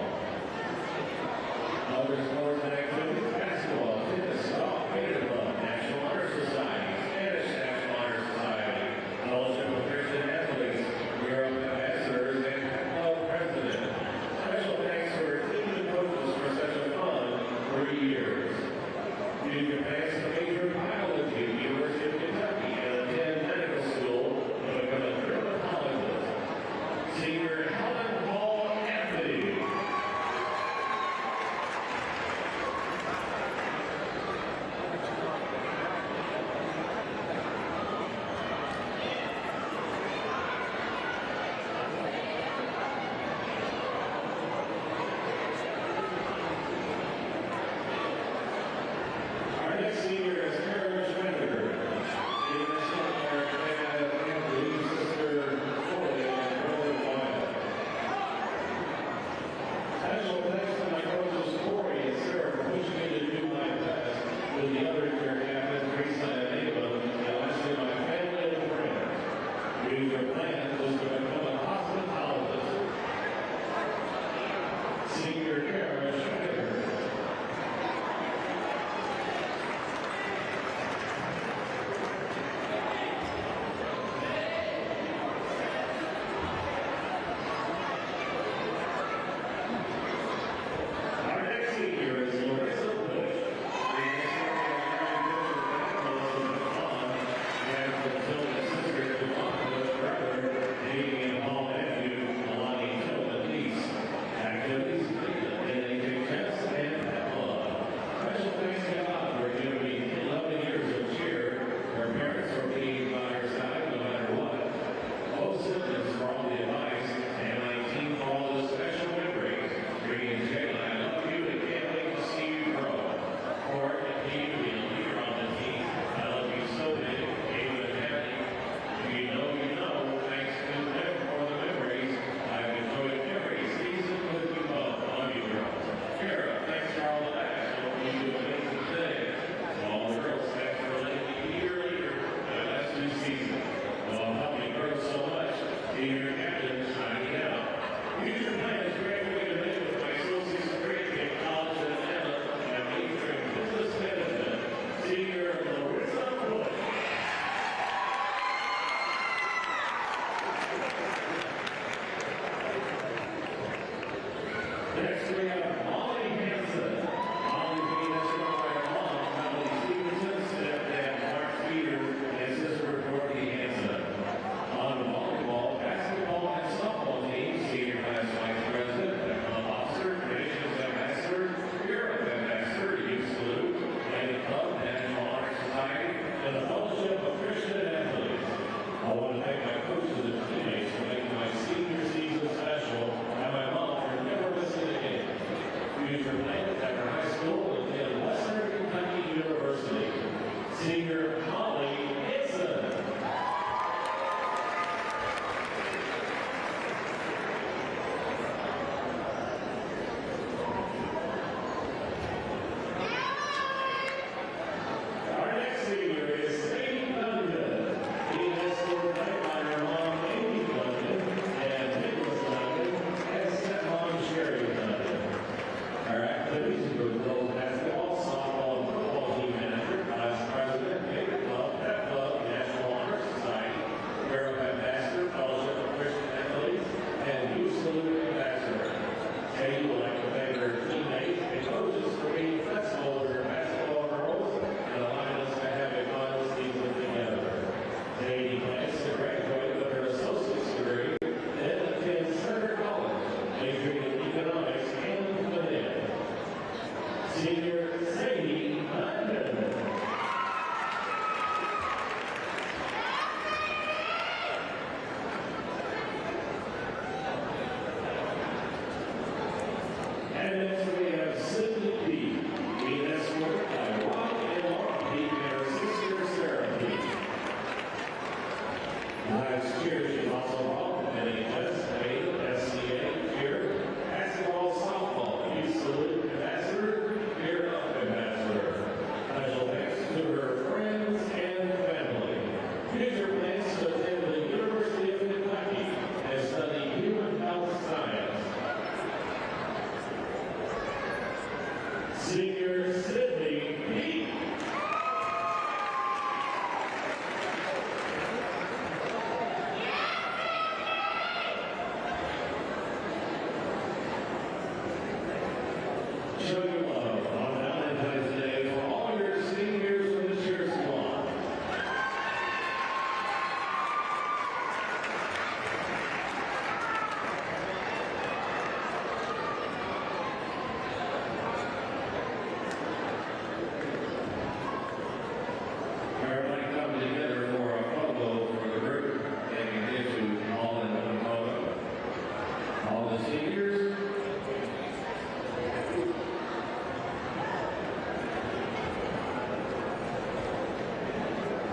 Other sports and activities: basketball, tennis, golf, band club, National Honor Society, Spanish National Honor Society, Fellowship of Christian Athletes, Bureau Ambassadors, and club president. Special thanks to our team and coaches for such a fun 3 years. You advance to major in biology, University of Kentucky, and attend medical school to become a dermatologist. Senior Helen Hall Anthony. Our next senior is Karen Schwender. She is escorted by her dad, Anthony's sister, Corey, and brother Wyatt. Special thanks to my coaches, Corey and Sarah, for pushing me to do my best with the other career captains, Teresa and Ava, and lastly, my family and friends. Future plans is to become a hospitalist. Senior Karen Schwender. Our next senior is Larissa Bush.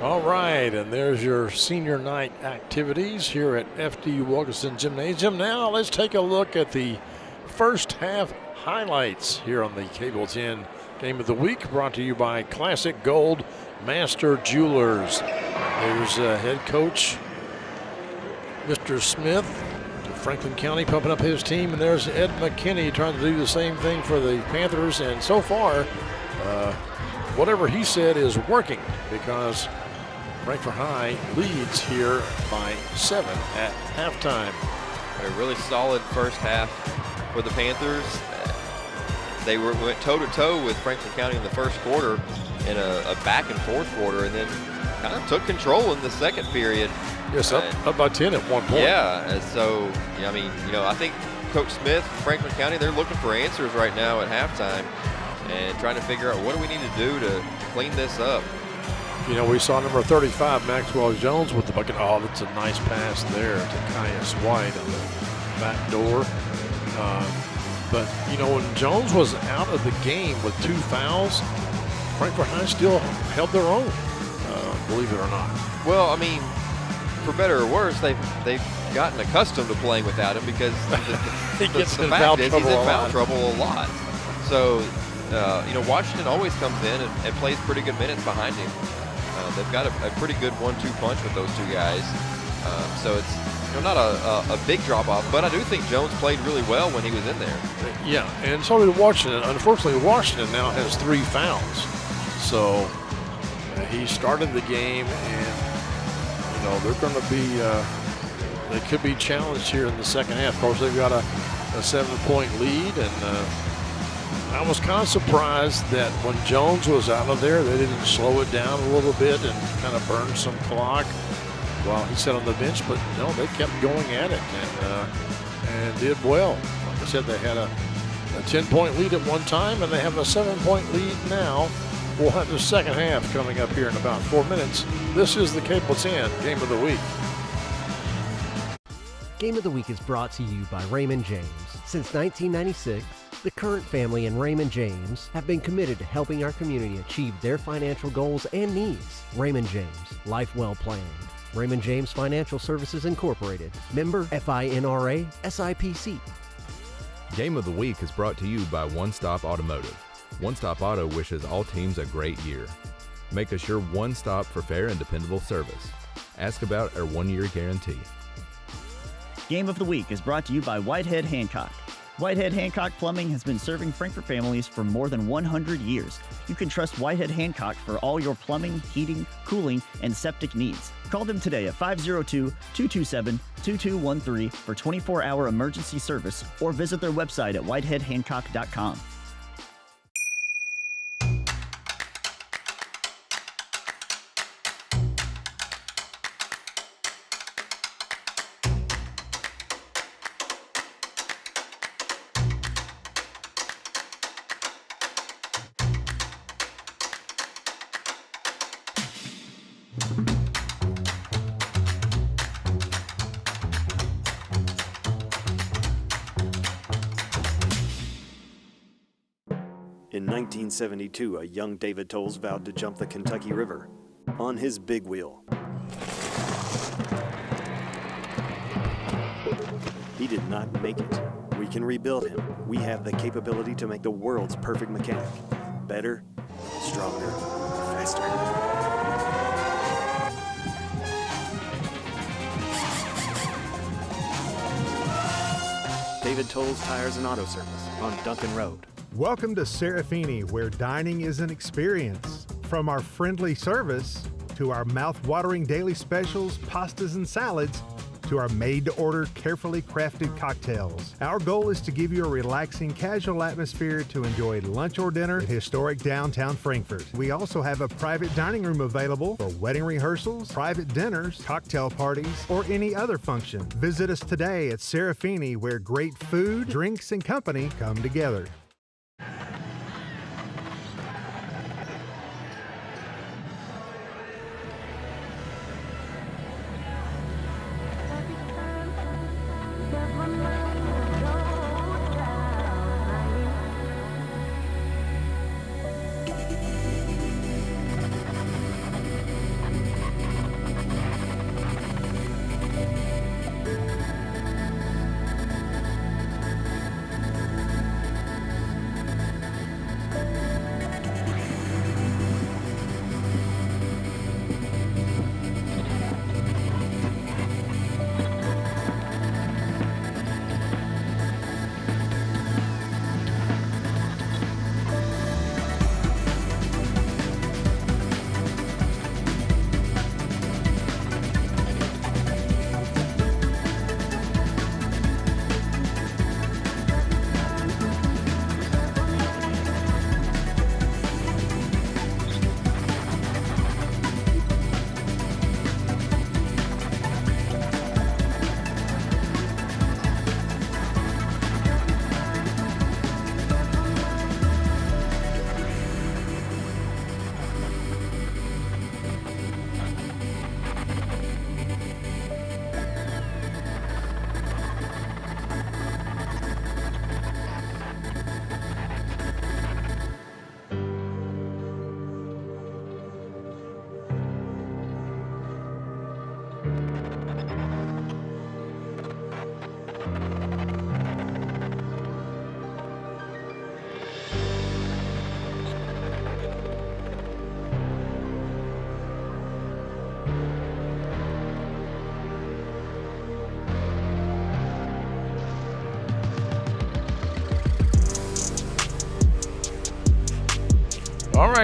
All right, and there's your senior night activities here at FD Wilkinson Gymnasium. Now let's take a look at the first half highlights here on the Cable 10 Game of the Week, brought to you by Classic Gold Master Jewelers. There's head coach Mr. Smith, Franklin County, pumping up his team, and there's Ed McKinney trying to do the same thing for the Panthers, and so far, whatever he said is working, because Frankfort High leads here by 7 at halftime. A really solid first half for the Panthers. They went toe-to-toe with Franklin County in the first quarter in a back and forth quarter, and then kind of took control in the second period. Yes, up by 10 at one point. Yeah, and so, I mean, I think Coach Smith, Franklin County, they're looking for answers right now at halftime and trying to figure out what do we need to do to clean this up. We saw number 35, Maxwell Jones, with the bucket. Oh, that's a nice pass there to Caius White on the back door. But, when Jones was out of the game with 2 fouls, Frankfort High still held their own, believe it or not. Well, I mean, for better or worse, they've gotten accustomed to playing without him, because he gets the in fact foul is trouble he's in a foul lot. trouble a lot. So, Washington always comes in and plays pretty good minutes behind him. They've got a pretty good 1-2 punch with those two guys. So it's not a big drop-off, but I do think Jones played really well when he was in there. Yeah, and so did Washington. Unfortunately, Washington now has 3 fouls. So he started the game, and they're going to be they could be challenged here in the second half. Of course, they've got a 7-point lead, and I was kind of surprised that when Jones was out of there, they didn't slow it down a little bit and kind of burn some clock while he sat on the bench. But no, they kept going at it and did well. Like I said, they had a 10-point lead at one time, and they have a 7-point lead now. We'll have the second half coming up here in about 4 minutes. This is the Cable 10 Game of the Week. Game of the Week is brought to you by Raymond James. Since 1996, the Current family and Raymond James have been committed to helping our community achieve their financial goals and needs. Raymond James, life well planned. Raymond James Financial Services Incorporated, member FINRA SIPC. Game of the Week is brought to you by One Stop Automotive. One Stop Auto wishes all teams a great year. Make us your one stop for fair and dependable service. Ask about our 1-year guarantee. Game of the Week is brought to you by Whitehead Hancock. Whitehead Hancock Plumbing has been serving Frankfort families for more than 100 years. You can trust Whitehead Hancock for all your plumbing, heating, cooling, and septic needs. Call them today at 502-227-2213 for 24-hour emergency service, or visit their website at whiteheadhancock.com. In 1972, a young David Tolles vowed to jump the Kentucky River on his big wheel. He did not make it. We can rebuild him. We have the capability to make the world's perfect mechanic. Better, stronger, faster. David Tolles Tires and Auto Service on Duncan Road. Welcome to Serafini, where dining is an experience. From our friendly service to our mouth-watering daily specials, pastas and salads, to our made-to-order, carefully crafted cocktails. Our goal is to give you a relaxing, casual atmosphere to enjoy lunch or dinner in historic downtown Frankfort. We also have a private dining room available for wedding rehearsals, private dinners, cocktail parties, or any other function. Visit us today at Serafini, where great food, drinks, and company come together.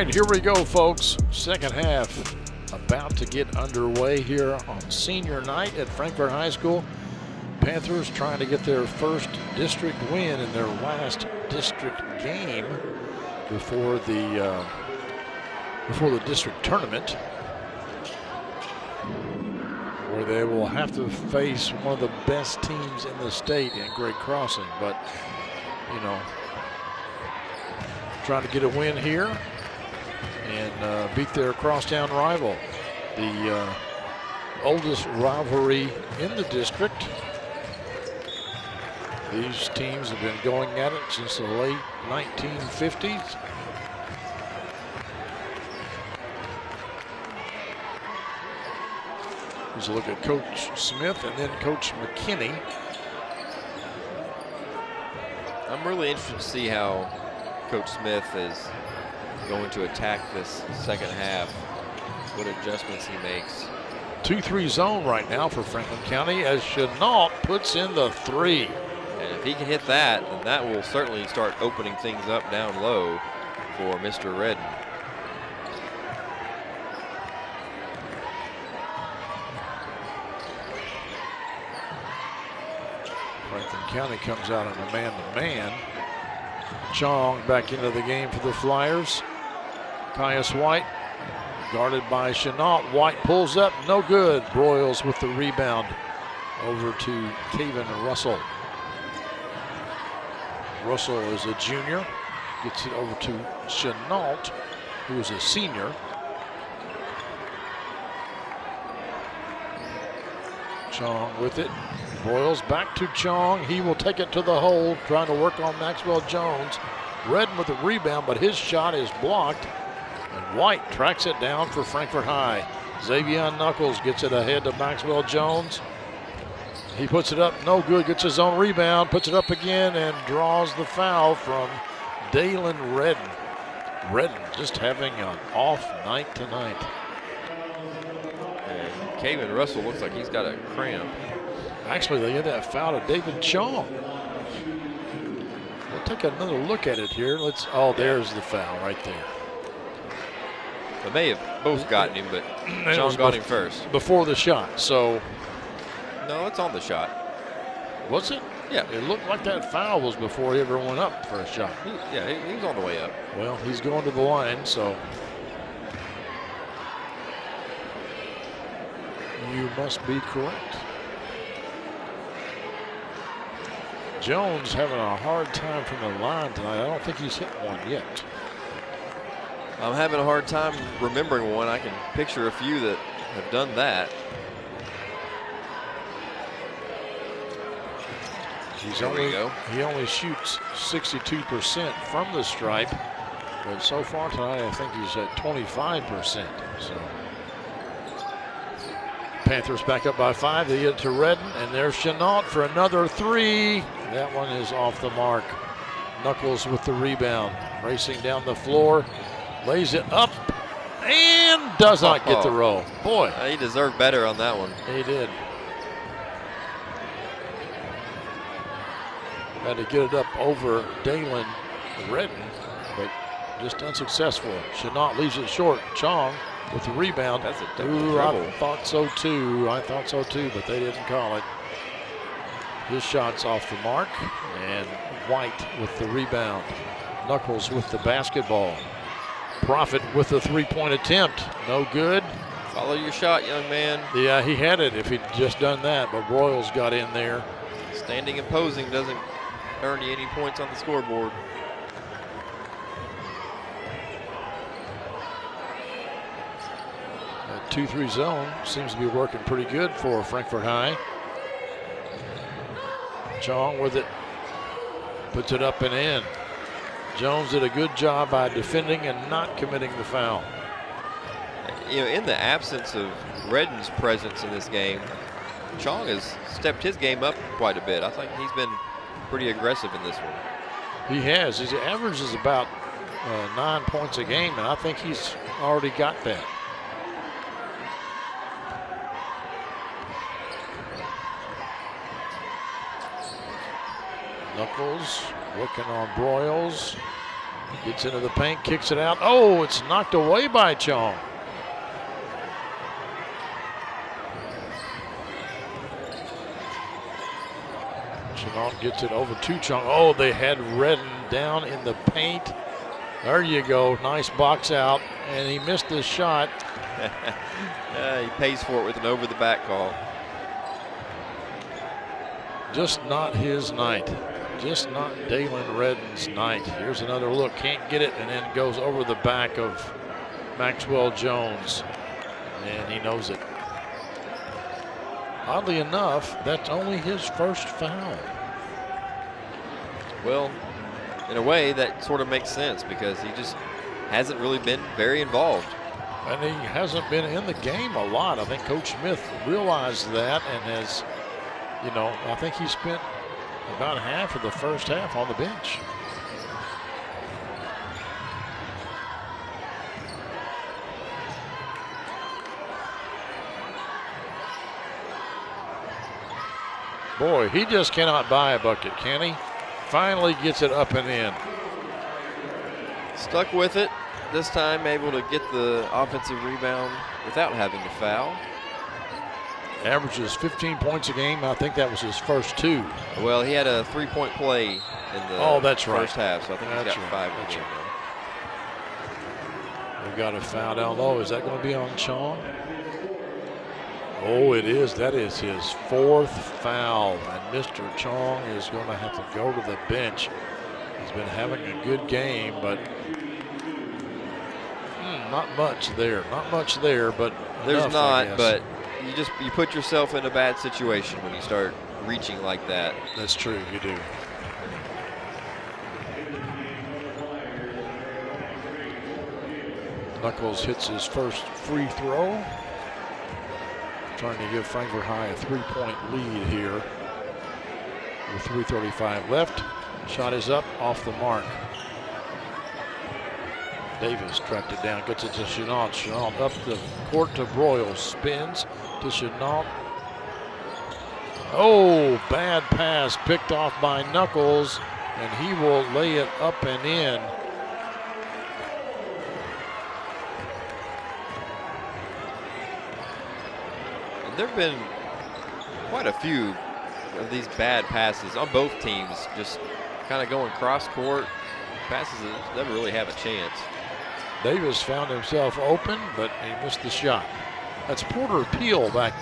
right, here we go, folks. Second half about to get underway here on senior night at Frankfort High School. Panthers trying to get their first district win in their last district game before the district tournament, where they will have to face one of the best teams in the state in Great Crossing. But, you know, trying to get a win here and beat their crosstown rival. The oldest rivalry in the district. These teams have been going at it since the late 1950s. Here's a look at Coach Smith and then Coach McKinney. I'm really interested to see how Coach Smith is going to attack this second half, what adjustments he makes. 2-3 zone right now for Franklin County as Chenault puts in the 3. And if he can hit that, then that will certainly start opening things up down low for Mr. Redden. Franklin County comes out on a man-to-man. Chong back into the game for the Flyers. Caius White guarded by Chenault. White pulls up, no good. Broyles with the rebound over to Caven Russell. Russell is a junior, gets it over to Chenault, who is a senior. Chong with it. Broyles back to Chong. He will take it to the hole, trying to work on Maxwell Jones. Redden with the rebound, but his shot is blocked. And White tracks it down for Frankfort High. Xavier Knuckles gets it ahead to Maxwell Jones. He puts it up, no good, gets his own rebound, puts it up again, and draws the foul from Dalen Redden. Redden just having an off night tonight. And Caven Russell looks like he's got a cramp. Actually, they get that foul to David Chong. We'll take another look at it here. There's the foul right there. They may have both gotten him, but Chong got him first. Before the shot, so. No, it's on the shot. Was it? Yeah. It looked like that foul was before he ever went up for a shot. He was on the way up. Well, he's going to the line, so. You must be correct. Jones having a hard time from the line tonight. I don't think he's hit one yet. I'm having a hard time remembering one. I can picture a few that have done that. He only shoots 62% from the stripe, but so far tonight I think he's at 25%. So Panthers back up by 5. They get it to Redden, and there's Chenault for another 3. That one is off the mark. Knuckles with the rebound, racing down the floor, lays it up, and does not get the roll. Boy, he deserved better on that one. He did. Had to get it up over Dalen Redden, but just unsuccessful. Chenault leaves it short. Chong with the rebound. That's a double dribble. I thought so too, but they didn't call it. His shot's off the mark, and White with the rebound. Knuckles with the basketball. Profit with the three-point attempt. No good. Follow your shot, young man. Yeah, he had it if he'd just done that, but Broyles got in there. Standing and posing doesn't earn you any points on the scoreboard. That 2-3 zone seems to be working pretty good for Frankfort High. Chong with it, puts it up and in. Jones did a good job by defending and not committing the foul. You know, in the absence of Redden's presence in this game, Chong has stepped his game up quite a bit. I think he's been pretty aggressive in this one. He has. His average is about 9 points a game, and I think he's already got that. Knuckles working on Broyles. Gets into the paint, kicks it out. Oh, it's knocked away by Chong. Chenault gets it over to Chong. Oh, they had Redden down in the paint. There you go. Nice box out, and he missed the shot. He pays for it with an over-the-back call. Just not his night. Just not Dalen Redden's night. Here's another look. Can't get it, and then goes over the back of Maxwell Jones. And he knows it. Oddly enough, that's only his first foul. Well, in a way, that sort of makes sense because he just hasn't really been very involved. And he hasn't been in the game a lot. I think Coach Smith realized that and has, you know, I think he spent about half of the first half on the bench. Boy, he just cannot buy a bucket, can he? Finally gets it up and in. Stuck with it. This time able to get the offensive rebound without having to foul. Averages 15 points a game. I think that was his first 2. Well, he had a 3-point play in the first half, so I think he's got 5 in the game. We've got a foul down low. Is that going to be on Chong? Oh, it is. That is his 4th foul, and Mr. Chong is going to have to go to the bench. He's been having a good game, but not much there. Not much there, but there's enough, not. But you put yourself in a bad situation when you start reaching like that. That's true. You do. Knuckles hits his first free throw. Trying to give Frankfort High a 3-point lead here with 3:35 left. Shot is up, off the mark. Davis tracked it down, gets it to Chenault. Chenault up the court to Broyles, spins to Chenault. Oh, bad pass picked off by Knuckles, and he will lay it up and in. There have been quite a few of these bad passes on both teams, just kind of going cross court. Passes that never really have a chance. Davis found himself open, but he missed the shot. That's Porter Peel back,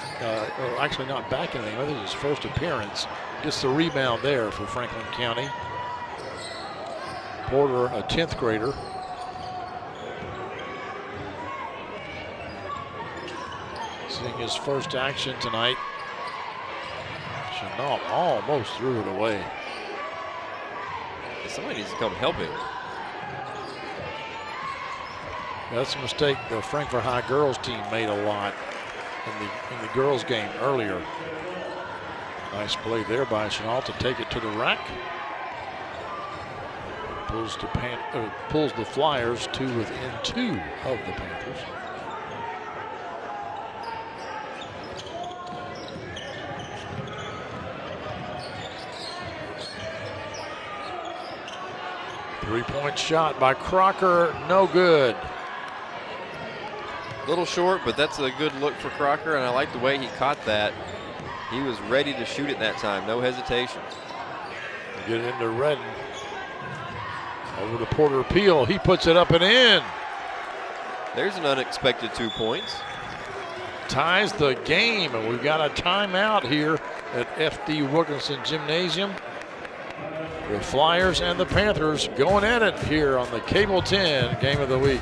actually not back in the game. I think his first appearance. Gets the rebound there for Franklin County. Porter, a 10th grader. Seeing his first action tonight. Chenault almost threw it away. Somebody needs to come help him. That's a mistake the Frankfort High girls team made a lot in the girls game earlier. Nice play there by Chenault to take it to the rack. Pulls the Flyers to within 2 of the Panthers. Three-point shot by Crocker, no good. Little short, but that's a good look for Crocker, and I like the way he caught that. He was ready to shoot it that time, no hesitation. Get it into Redden. Over to Porter Peel, he puts it up and in. There's an unexpected 2 points. Ties the game, and we've got a timeout here at FD Wilkinson Gymnasium. The Flyers and the Panthers going at it here on the Cable 10 Game of the Week.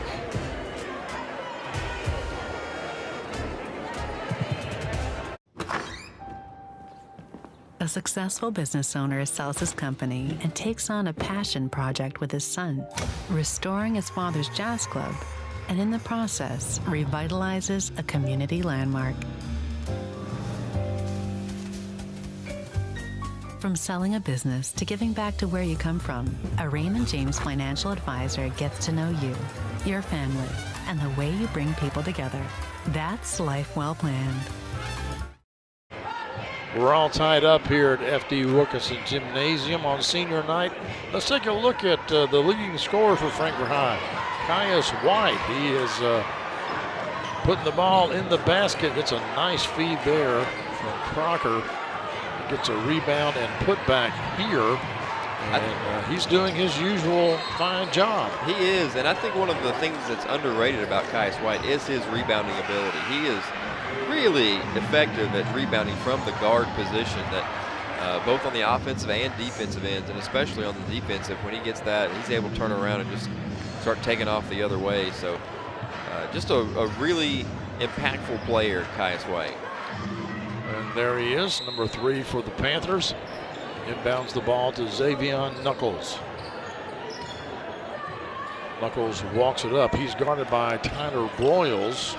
A successful business owner sells his company and takes on a passion project with his son, restoring his father's jazz club, and in the process, revitalizes a community landmark. From selling a business to giving back to where you come from, a Raymond James financial advisor gets to know you, your family, and the way you bring people together. That's life well planned. We're all tied up here at F.D. Wilkinson Gymnasium on senior night. Let's take a look at the leading scorer for Frankfort High, Caius White. He is putting the ball in the basket. It's a nice feed there from Crocker. He gets a rebound and put back here. And he's doing his usual fine job. He is, and I think one of the things that's underrated about Caius White is his rebounding ability. He is really effective at rebounding from the guard position, that both on the offensive and defensive ends, and especially on the defensive. When he gets that, he's able to turn around and just start taking off the other way. So just a really impactful player, Caius White. And there he is, number 3 for the Panthers. Inbounds the ball to Xavion Knuckles. Knuckles walks it up. He's guarded by Tyler Broyles.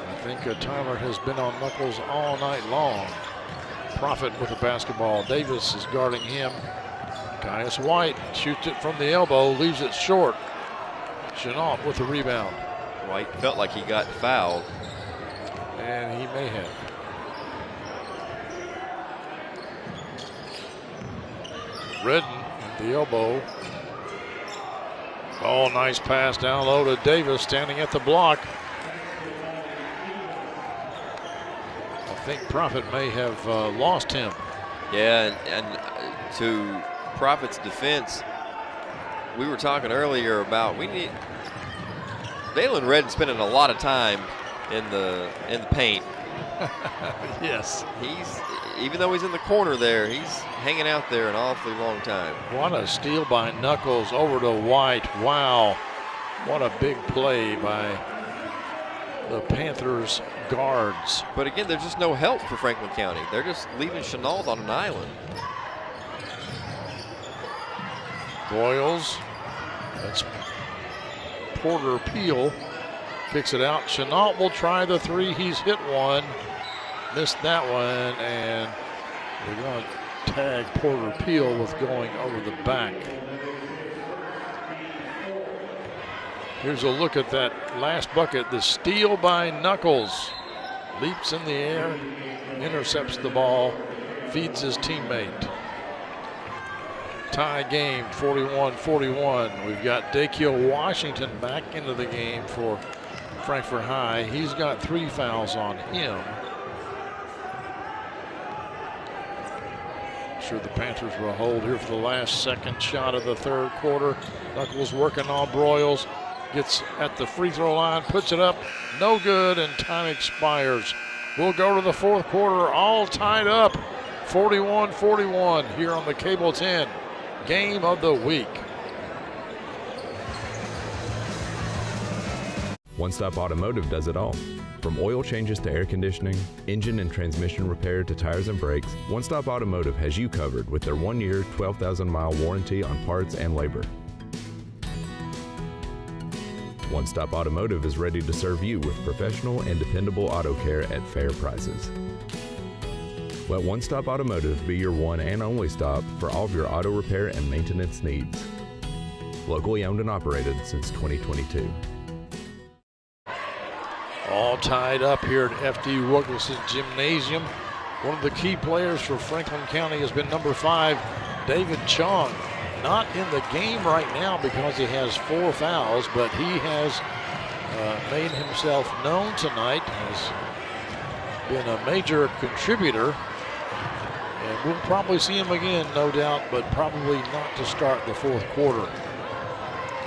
I think Tyler has been on Knuckles all night long. Prophet with the basketball. Davis is guarding him. Caius White shoots it from the elbow, leaves it short. Chenault with the rebound. White felt like he got fouled. And he may have. Redden at the elbow. Oh, nice pass down low to Davis, standing at the block. I think Prophet may have lost him. Yeah, and to Prophet's defense, we were talking earlier about Dalen Redden spending a lot of time in the paint. Yes. Even though he's in the corner there, he's hanging out there an awfully long time. What a steal by Knuckles over to White. Wow. What a big play by the Panthers guards. But again, there's just no help for Franklin County. They're just leaving Chenault on an island. Broyles. That's Porter Peel. Kicks it out. Chenault will try the 3. He's hit one. Missed that one, and we're going to tag Porter Peel with going over the back. Here's a look at that last bucket. The steal by Knuckles. Leaps in the air, intercepts the ball, feeds his teammate. Tie game, 41-41. We've got Dakio Washington back into the game for Frankfort High. He's got 3 fouls on him. Sure the Panthers will hold here for the last second shot of the third quarter. Knuckles working on Broyles. Gets at the free throw line, puts it up, no good, and time expires. We'll go to the fourth quarter, all tied up, 41-41 here on the Cable 10 Game of the Week. One Stop Automotive does it all. From oil changes to air conditioning, engine and transmission repair to tires and brakes, One Stop Automotive has you covered with their 1-year, 12,000-mile warranty on parts and labor. One Stop Automotive is ready to serve you with professional and dependable auto care at fair prices. Let One Stop Automotive be your one and only stop for all of your auto repair and maintenance needs. Locally owned and operated since 2022. All tied up here at F.D. Wilkinson Gymnasium. One of the key players for Franklin County has been number 5, David Chong. Not in the game right now because he has 4 fouls, but he has made himself known tonight, has been a major contributor. And we'll probably see him again, no doubt, but probably not to start the fourth quarter.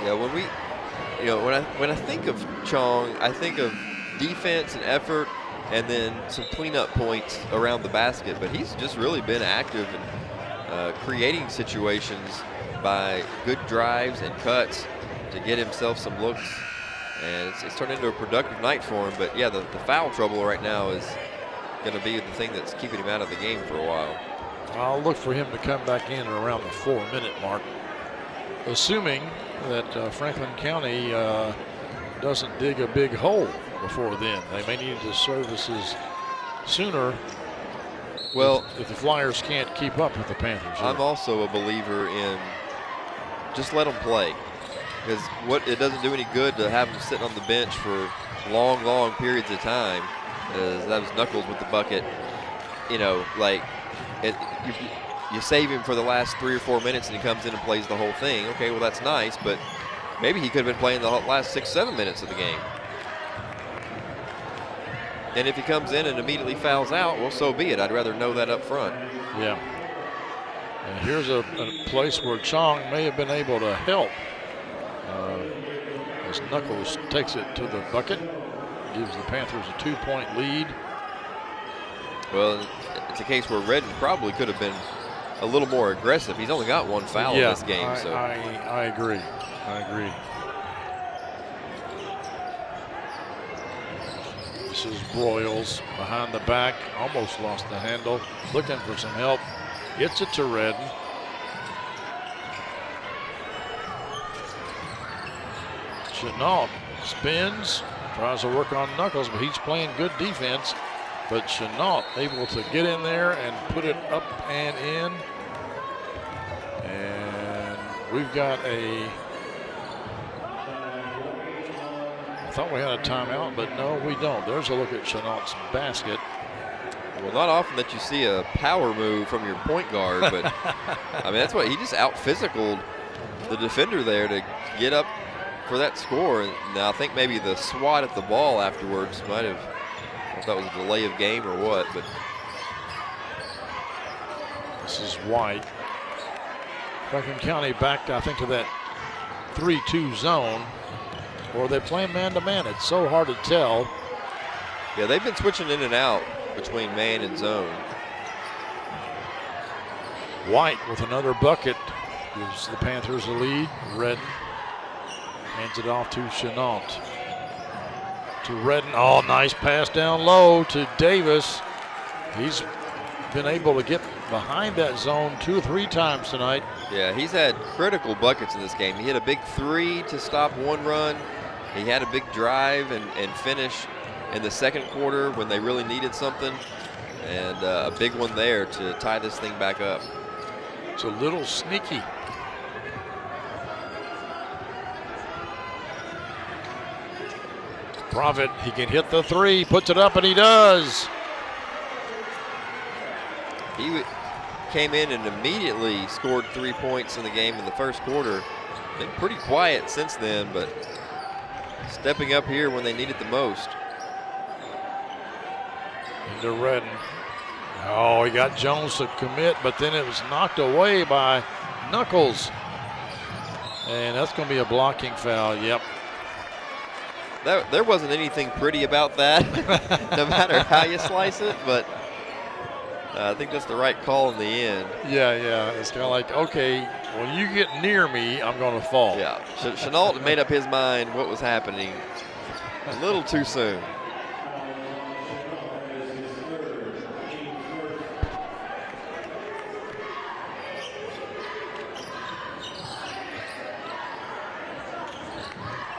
Yeah, when I think of Chong, I think of defense and effort, and then some cleanup points around the basket. But he's just really been active in creating situations by good drives and cuts to get himself some looks. And it's turned into a productive night for him. But yeah, the foul trouble right now is going to be the thing that's keeping him out of the game for a while. I'll look for him to come back in at around the 4-minute mark, assuming that Franklin County doesn't dig a big hole before then. They may need his services sooner. Well, if the Flyers can't keep up with the Panthers. I'm also a believer in just let them play, because it doesn't do any good to have them sitting on the bench for long periods of time. That was Knuckles with the bucket. you save him for the last 3 or 4 minutes and he comes in and plays the whole thing. Okay, well, that's nice, but maybe he could have been playing the last 6, 7 minutes of the game. And if he comes in and immediately fouls out, well, so be it. I'd rather know that up front. Yeah. And here's a place where Chong may have been able to help. As Knuckles takes it to the bucket, gives the Panthers a 2-point lead. Well, it's a case where Redden probably could have been a little more aggressive. He's only got 1 foul in this game. So I agree. I agree. This is Broyles behind the back, almost lost the handle, looking for some help. Gets it to Redden. Chenault spins, tries to work on Knuckles, but he's playing good defense. But Chenault able to get in there and put it up and in. And we've got I thought we had a timeout, but no, we don't. There's a look at Chenault's basket. Well, not often that you see a power move from your point guard, but I mean, that's what he just out-physicaled the defender there to get up for that score. And now I think maybe the swat at the ball afterwards might have, I don't know if that was a delay of game or what, but. This is White. Franklin County back, I think, to that 3-2 zone, or they play man-to-man. It's so hard to tell. Yeah, they've been switching in and out between man and zone. White with another bucket gives the Panthers a lead. Redden hands it off to Chenault. To Redden. Oh, nice pass down low to Davis. He's been able to get behind that zone 2 or 3 times tonight. Yeah, he's had critical buckets in this game. He hit a big 3 to stop 1 run. He had a big drive and finish in the second quarter when they really needed something, and a big one there to tie this thing back up. It's a little sneaky. Profit, he can hit the 3, puts it up, and he does. He came in and immediately scored 3 points in the game in the first quarter. Been pretty quiet since then, but stepping up here when they need it the most. Into Redden. Oh, he got Jones to commit, but then it was knocked away by Knuckles. And that's going to be a blocking foul. Yep. There wasn't anything pretty about that, no matter how you slice it, but I think that's the right call in the end. Yeah. It's kind of like, okay, when you get near me, I'm going to fall. Yeah. Chenault made up his mind what was happening a little too soon.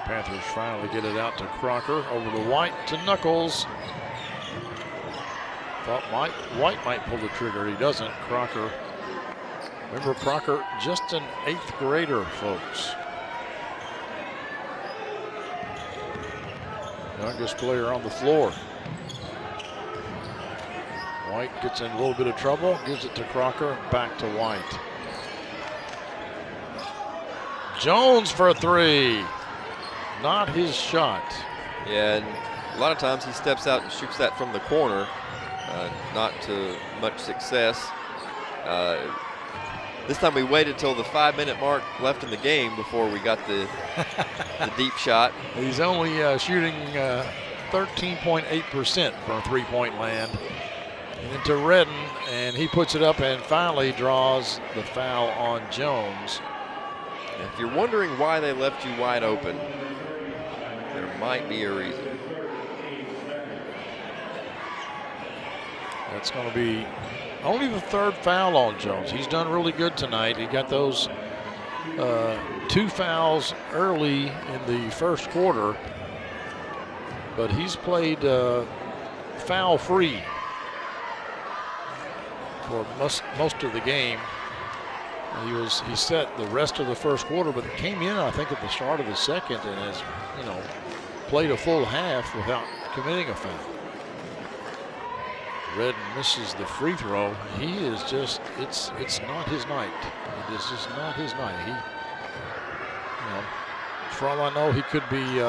Panthers finally get it out to Crocker, over to White, to Knuckles. Thought White might pull the trigger. He doesn't. Crocker. Remember, Crocker, just an 8th grader, folks. Youngest player on the floor. White gets in a little bit of trouble, gives it to Crocker, back to White. Jones for a 3. Not his shot. Yeah, and a lot of times he steps out and shoots that from the corner. Not to much success. This time we waited till the 5-minute mark left in the game before we got the deep shot. He's only shooting 13.8% from 3-point land. And into Redden, and he puts it up and finally draws the foul on Jones. If you're wondering why they left you wide open, there might be a reason. That's going to be only the 3rd foul on Jones. He's done really good tonight. He got those 2 fouls early in the first quarter, but he's played foul-free for most of the game. He set the rest of the first quarter, but came in, I think, at the start of the second and has, played a full half without committing a foul. Redden misses the free throw. He is just, it's not his night. This is not his night. He, for all I know, he could be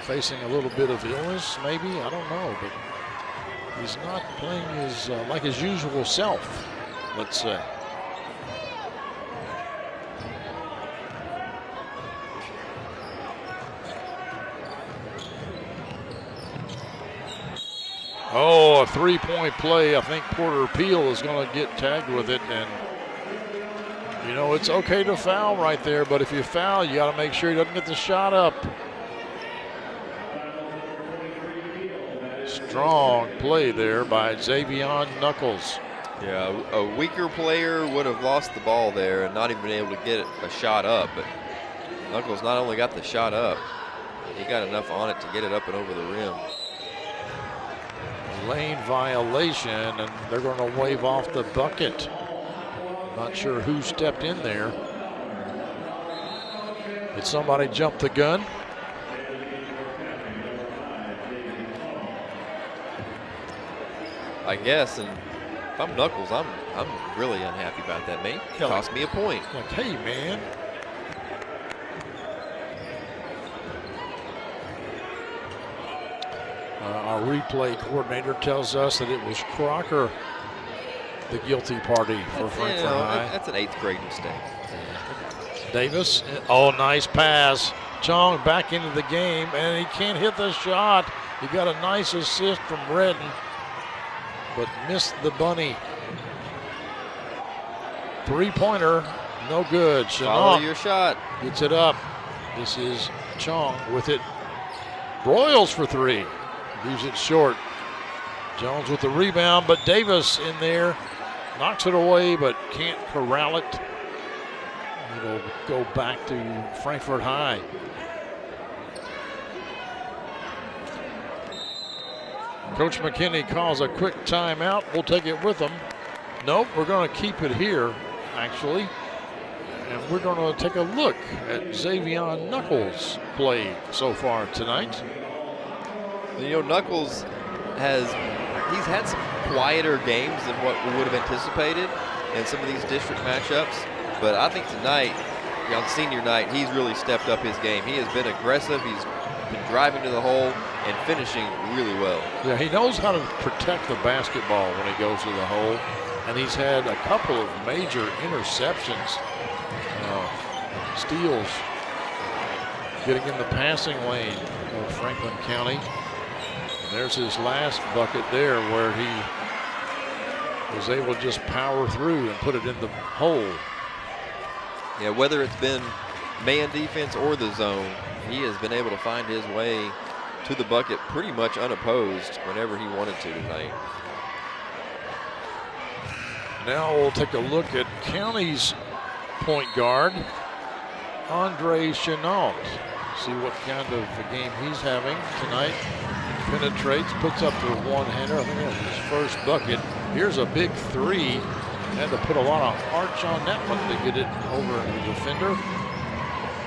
facing a little bit of illness, maybe. I don't know, but he's not playing his like his usual self, let's say. Oh, a three-point play. I think Porter Peel is going to get tagged with it. And, it's okay to foul right there, but if you foul, you got to make sure he doesn't get the shot up. Strong play there by Xavion Knuckles. Yeah, a weaker player would have lost the ball there and not even been able to get a shot up. But Knuckles not only got the shot up, he got enough on it to get it up and over the rim. Lane violation, and they're going to wave off the bucket. Not sure who stepped in there. Did somebody jump the gun? I guess, and if I'm Knuckles, I'm really unhappy about that, mate. It cost me a point. Like, hey, man. Our replay coordinator tells us that it was Crocker, the guilty party for Frankfort High. That's an 8th grade mistake. Davis, oh, nice pass. Chong back into the game, and he can't hit the shot. He got a nice assist from Redden, but missed the bunny. Three-pointer, no good. Follow your shot. Gets it up. This is Chong with it. Broyles for three. Leaves it short. Jones with the rebound, but Davis in there. Knocks it away, but can't corral it. It'll go back to Frankfort High. Coach McKinney calls a quick timeout. We'll take it with them. Nope, we're going to keep it here, actually. And we're going to take a look at Xavion Knuckles' play so far tonight. Knuckles he's had some quieter games than what we would have anticipated in some of these district matchups. But I think tonight, on senior night, he's really stepped up his game. He has been aggressive. He's been driving to the hole and finishing really well. Yeah, he knows how to protect the basketball when he goes to the hole. And he's had a couple of major interceptions, steals, getting in the passing lane of Franklin County. And there's his last bucket there where he was able to just power through and put it in the hole. Yeah, whether it's been man defense or the zone, he has been able to find his way to the bucket pretty much unopposed whenever he wanted to tonight. Now we'll take a look at County's point guard, Andre Chenault. See what kind of a game he's having tonight. Penetrates, puts up the one-hander. I think that was his first bucket. Here's a big three. Had to put a lot of arch on that one to get it over the defender.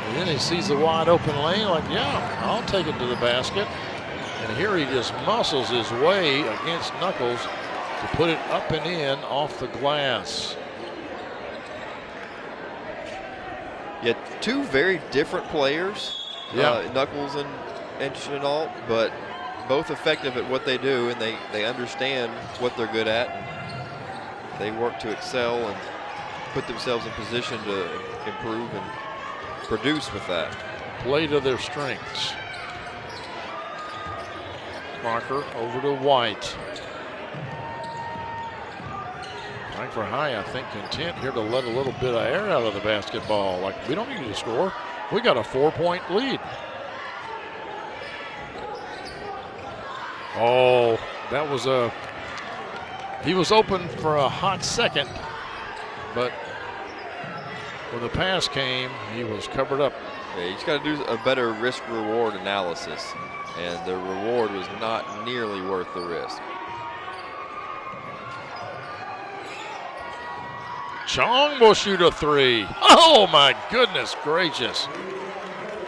And then he sees the wide open lane, like, yeah, I'll take it to the basket. And here he just muscles his way against Knuckles to put it up and in off the glass. Yeah, two very different players, Knuckles and Chenault, but both effective at what they do, and they understand what they're good at. And they work to excel and put themselves in position to improve and produce with that. Play to their strengths. Crocker over to White. Frankfort High, I think, content here to let a little bit of air out of the basketball. Like, we don't need to score. We got a 4-point lead. Oh, that was he was open for a hot second, but when the pass came, he was covered up. Yeah, you just got to do a better risk-reward analysis, and the reward was not nearly worth the risk. Chong will shoot a three. Oh, my goodness gracious.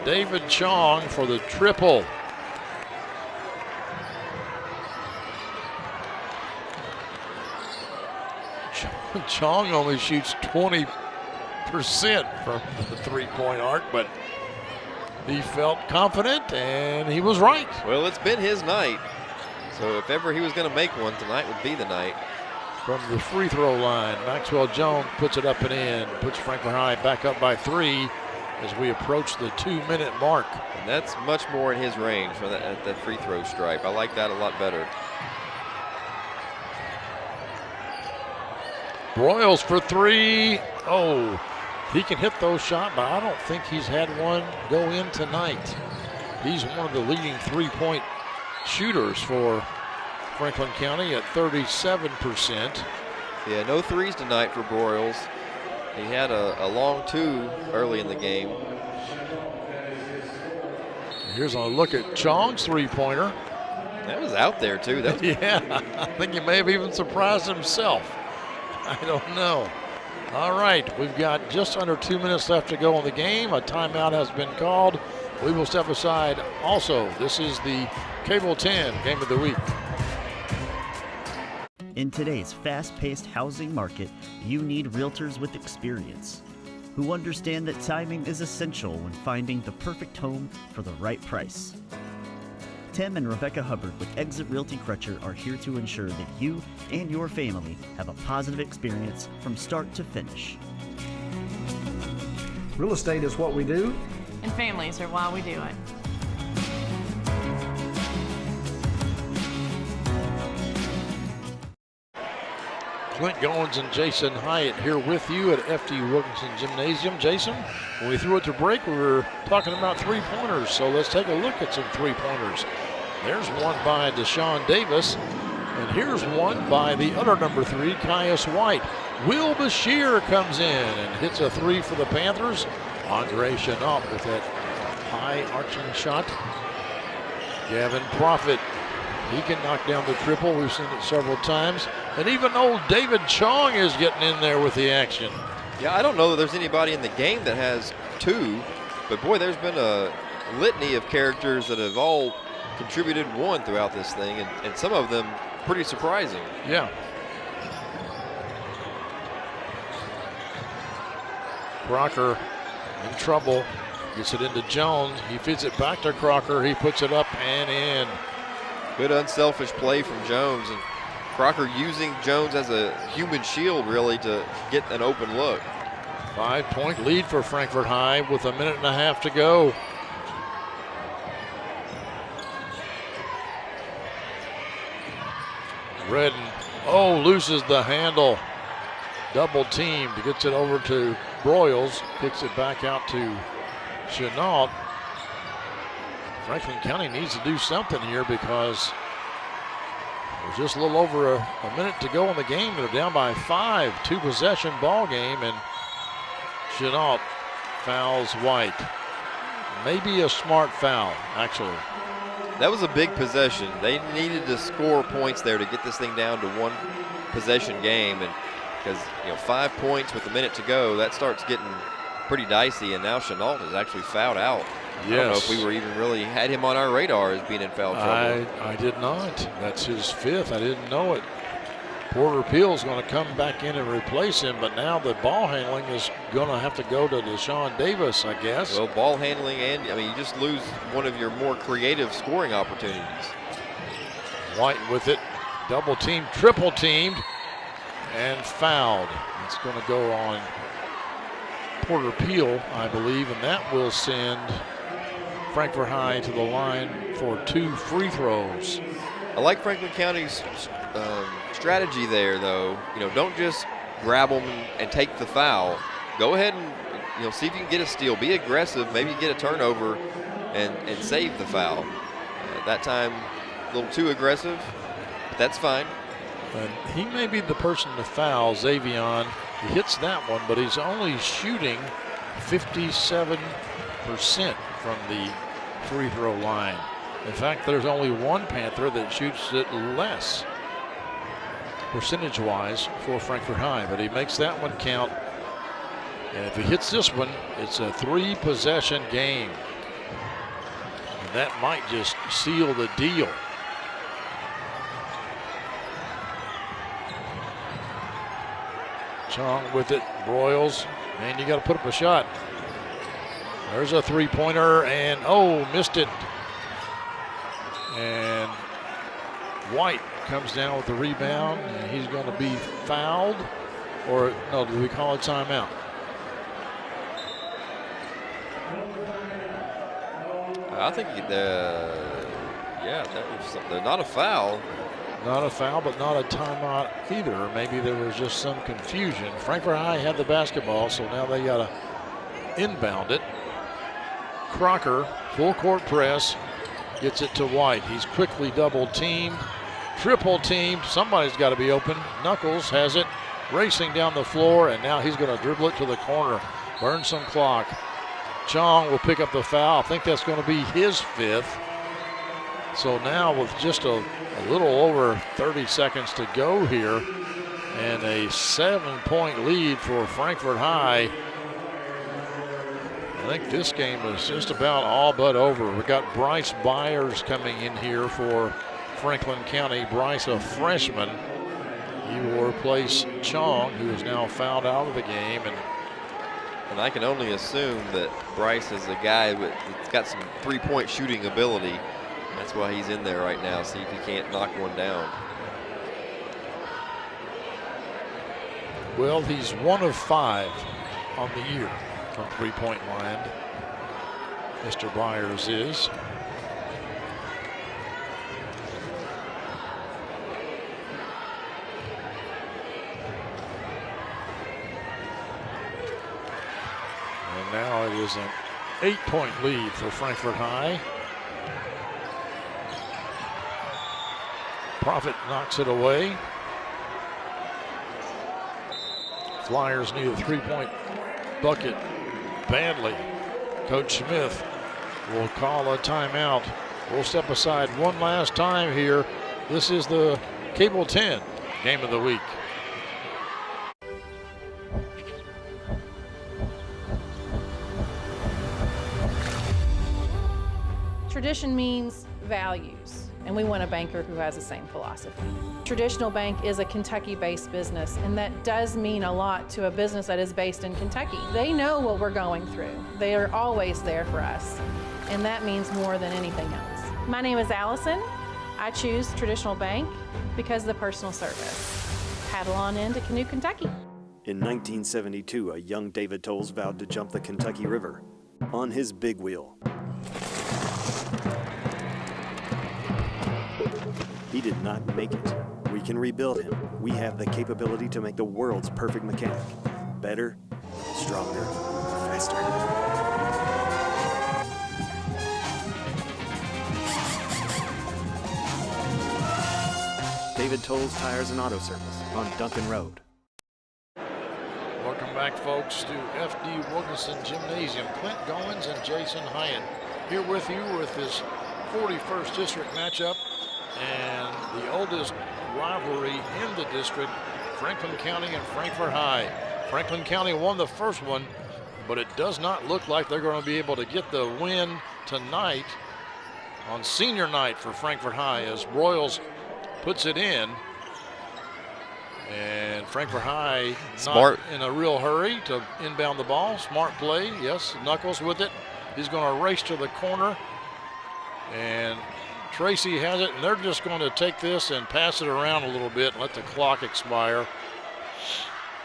David Chong for the triple. Chong only shoots 20% from the three-point arc, but he felt confident, and he was right. Well, it's been his night, so if ever he was going to make one, tonight would be the night. From the free throw line, Maxwell Jones puts it up and in, puts Frankfort High back up by 3 as we approach the 2-minute mark. And that's much more in his range for that free throw stripe. I like that a lot better. Broyles for 3. Oh, he can hit those shots, but I don't think he's had one go in tonight. He's one of the leading three-point shooters for Franklin County at 37%. Yeah, no threes tonight for Broyles. He had a long 2 early in the game. Here's a look at Chong's three-pointer. That was out there, too. That was yeah, I think he may have even surprised himself. I don't know. All right, we've got just under 2 minutes left to go in the game. A timeout has been called. We will step aside. Also, this is the Cable 10 Game of the Week. In today's fast-paced housing market, you need realtors with experience who understand that timing is essential when finding the perfect home for the right price. Tim and Rebecca Hubbard with Exit Realty Crutcher are here to ensure that you and your family have a positive experience from start to finish. Real estate is what we do, And families are why we do it. Clint Goins and Jason Hyatt here with you at FD Wilkinson Gymnasium. Jason, when we threw it to break, we were talking about three-pointers, so let's take a look at some three-pointers. There's one by Deshaun Davis, and here's one by the other number 3, Caius White. Will Bashir comes in and hits a 3 for the Panthers. Andre Chenault with that high arching shot. Gavin Profit, he can knock down the triple. We've seen it several times. And even old David Chong is getting in there with the action. Yeah, I don't know that there's anybody in the game that has 2, but boy, there's been a litany of characters that have all contributed 1 throughout this thing, and some of them pretty surprising. Yeah. Crocker in trouble, gets it into Jones. He feeds it back to Crocker. He puts it up and in. Good unselfish play from Jones, and Crocker using Jones as a human shield really to get an open look. 5-point lead for Frankfort High with 1.5 minutes to go. Redden, loses the handle. Double teamed, gets it over to Broyles, kicks it back out to Chenault. Franklin County needs to do something here because there's just a little over a minute to go in the game. They're down by 5, 2-possession ball game, and Chenault fouls White. Maybe a smart foul, actually. That was a big possession. They needed to score points there to get this thing down to 1 possession game, and because 5 points with 1 minute to go, that starts getting pretty dicey, and now Chenault is actually fouled out. Yes. I don't know if we were even really had him on our radar as being in foul trouble. I did not. That's his 5th. I didn't know it. Porter Peel's going to come back in and replace him, but now the ball handling is going to have to go to Deshaun Davis, I guess. Well, ball handling, and you just lose one of your more creative scoring opportunities. White with it, double teamed, triple teamed, and fouled. It's going to go on Porter Peel, I believe, and that will send Frankfort High to the line for 2 free throws. I like Franklin County's strategy there, though. Don't just grab them and take the foul. Go ahead and see if you can get a steal. Be aggressive. Maybe get a turnover and save the foul. That time, a little too aggressive, but that's fine. And he may be the person to foul Xavion. He hits that one, but he's only shooting 57% from the free throw line. In fact, there's only one Panther that shoots it less percentage-wise for Frankfort High, but he makes that one count. And if he hits this one, it's a 3-possession game. And that might just seal the deal. Chong with it. Broyles. Man, you got to put up a shot. There's a three-pointer, and missed it. And White comes down with the rebound, and he's going to be fouled. Or, no, do we call a timeout? I think that was not a foul. Not a foul, but not a timeout either. Maybe there was just some confusion. Frankfort High had the basketball, so now they got to inbound it. Crocker, full court press, gets it to White. He's quickly double teamed, triple teamed. Somebody's got to be open. Knuckles has it, racing down the floor, and now he's going to dribble it to the corner. Burn some clock. Chong will pick up the foul. I think that's going to be his fifth. So now with just a little over 30 seconds to go here and a 7-point lead for Frankfort High, I think this game is just about all but over. We got Bryce Byers coming in here for Franklin County. Bryce, a freshman. He will replace Chong, who is now fouled out of the game. And I can only assume that Bryce is a guy that's got some three-point shooting ability. That's why he's in there right now, see if he can't knock one down. Well, he's 1 of 5 on the year from three-point line. Mr. Byers is. And now it is an 8-point lead for Frankfort High. Profit knocks it away. Flyers need a three-point bucket badly. Coach Smith will call a timeout. We'll step aside one last time here. This is the Cable 10 game of the week. Tradition means values, and we want a banker who has the same philosophy. Traditional Bank is a Kentucky-based business, and that does mean a lot to a business that is based in Kentucky. They know what we're going through. They are always there for us, and that means more than anything else. My name is Allison. I choose Traditional Bank because of the personal service. Paddle on into Canoe, Kentucky. In 1972, a young David Tolles vowed to jump the Kentucky River on his big wheel. He did not make it. We can rebuild him. We have the capability to make the world's perfect mechanic. Better, stronger, faster. David Tolles Tires and Auto Service on Duncan Road. Welcome back, folks, to FD Wilkinson Gymnasium. Clint Goins and Jason Hyatt here with you with this 41st District matchup. And the oldest rivalry in the district, Franklin County and Frankfort High. Franklin County won the first one, but it does not look like they're going to be able to get the win tonight on senior night for Frankfort High as Broyles puts it in. And Frankfort High not in a real hurry to inbound the ball. Smart play, yes. Knuckles with it. He's going to race to the corner. And Tracy has it, and they're just going to take this and pass it around a little bit and let the clock expire.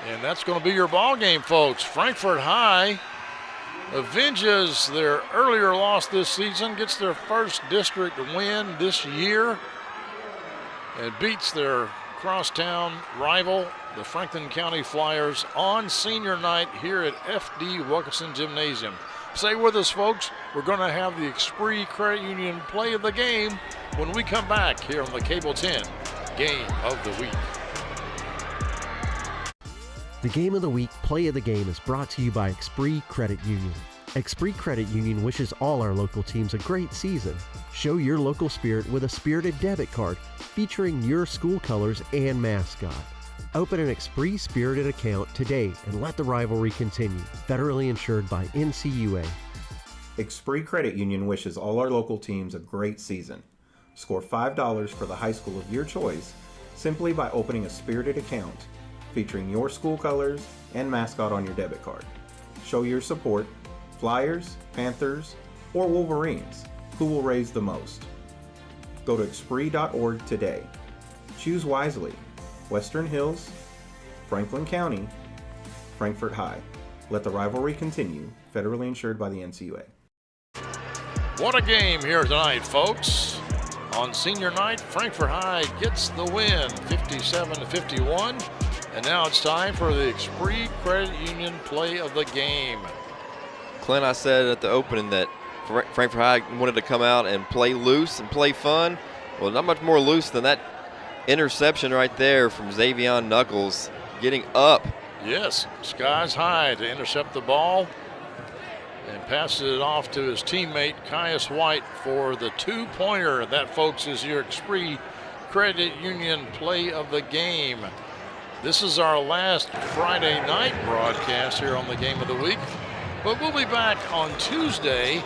And that's going to be your ball game, folks. Frankfort High avenges their earlier loss this season, gets their first district win this year, and beats their crosstown rival, the Franklin County Flyers, on senior night here at FD Wilkinson Gymnasium. Stay with us, folks. We're going to have the Esprit Credit Union play of the game when we come back here on the Cable 10 Game of the Week. The Game of the Week Play of the Game is brought to you by Esprit Credit Union. Esprit Credit Union wishes all our local teams a great season. Show your local spirit with a spirited debit card featuring your school colors and mascot. Open an Esprit Spirited account today and let the rivalry continue. Federally insured by NCUA. Esprit Credit Union wishes all our local teams a great season. Score $5 for the high school of your choice simply by opening a Spirited account featuring your school colors and mascot on your debit card. Show your support. Flyers, Panthers, or Wolverines. Who will raise the most? Go to Xpree.org today. Choose wisely. Western Hills, Franklin County, Frankfort High. Let the rivalry continue. Federally insured by the NCUA. What a game here tonight, folks. On senior night, Frankfort High gets the win, 57-51. And now it's time for the Xpree Credit Union play of the game. Clint, I said at the opening that Frankfort High wanted to come out and play loose and play fun. Well, not much more loose than that interception right there from Xavion Knuckles getting up. Yes, skies high to intercept the ball and passes it off to his teammate Caius White for the two-pointer. That, folks, is your Xpree Credit Union play of the game. This is our last Friday night broadcast here on the Game of the Week, but we'll be back on Tuesday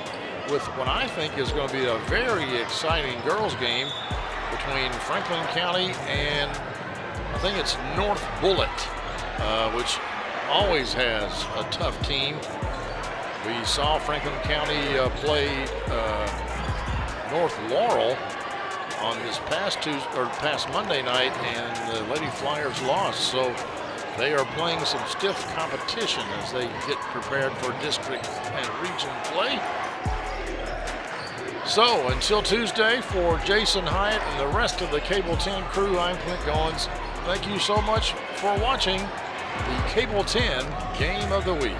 with what I think is going to be a very exciting girls game between Franklin County and I think it's North Bullitt, which always has a tough team. We saw Franklin County play North Laurel on this past Monday night, and the Lady Flyers lost. So they are playing some stiff competition as they get prepared for district and region play. So until Tuesday, for Jason Hyatt and the rest of the Cable 10 crew, I'm Clint Goins. Thank you so much for watching the Cable 10 Game of the Week.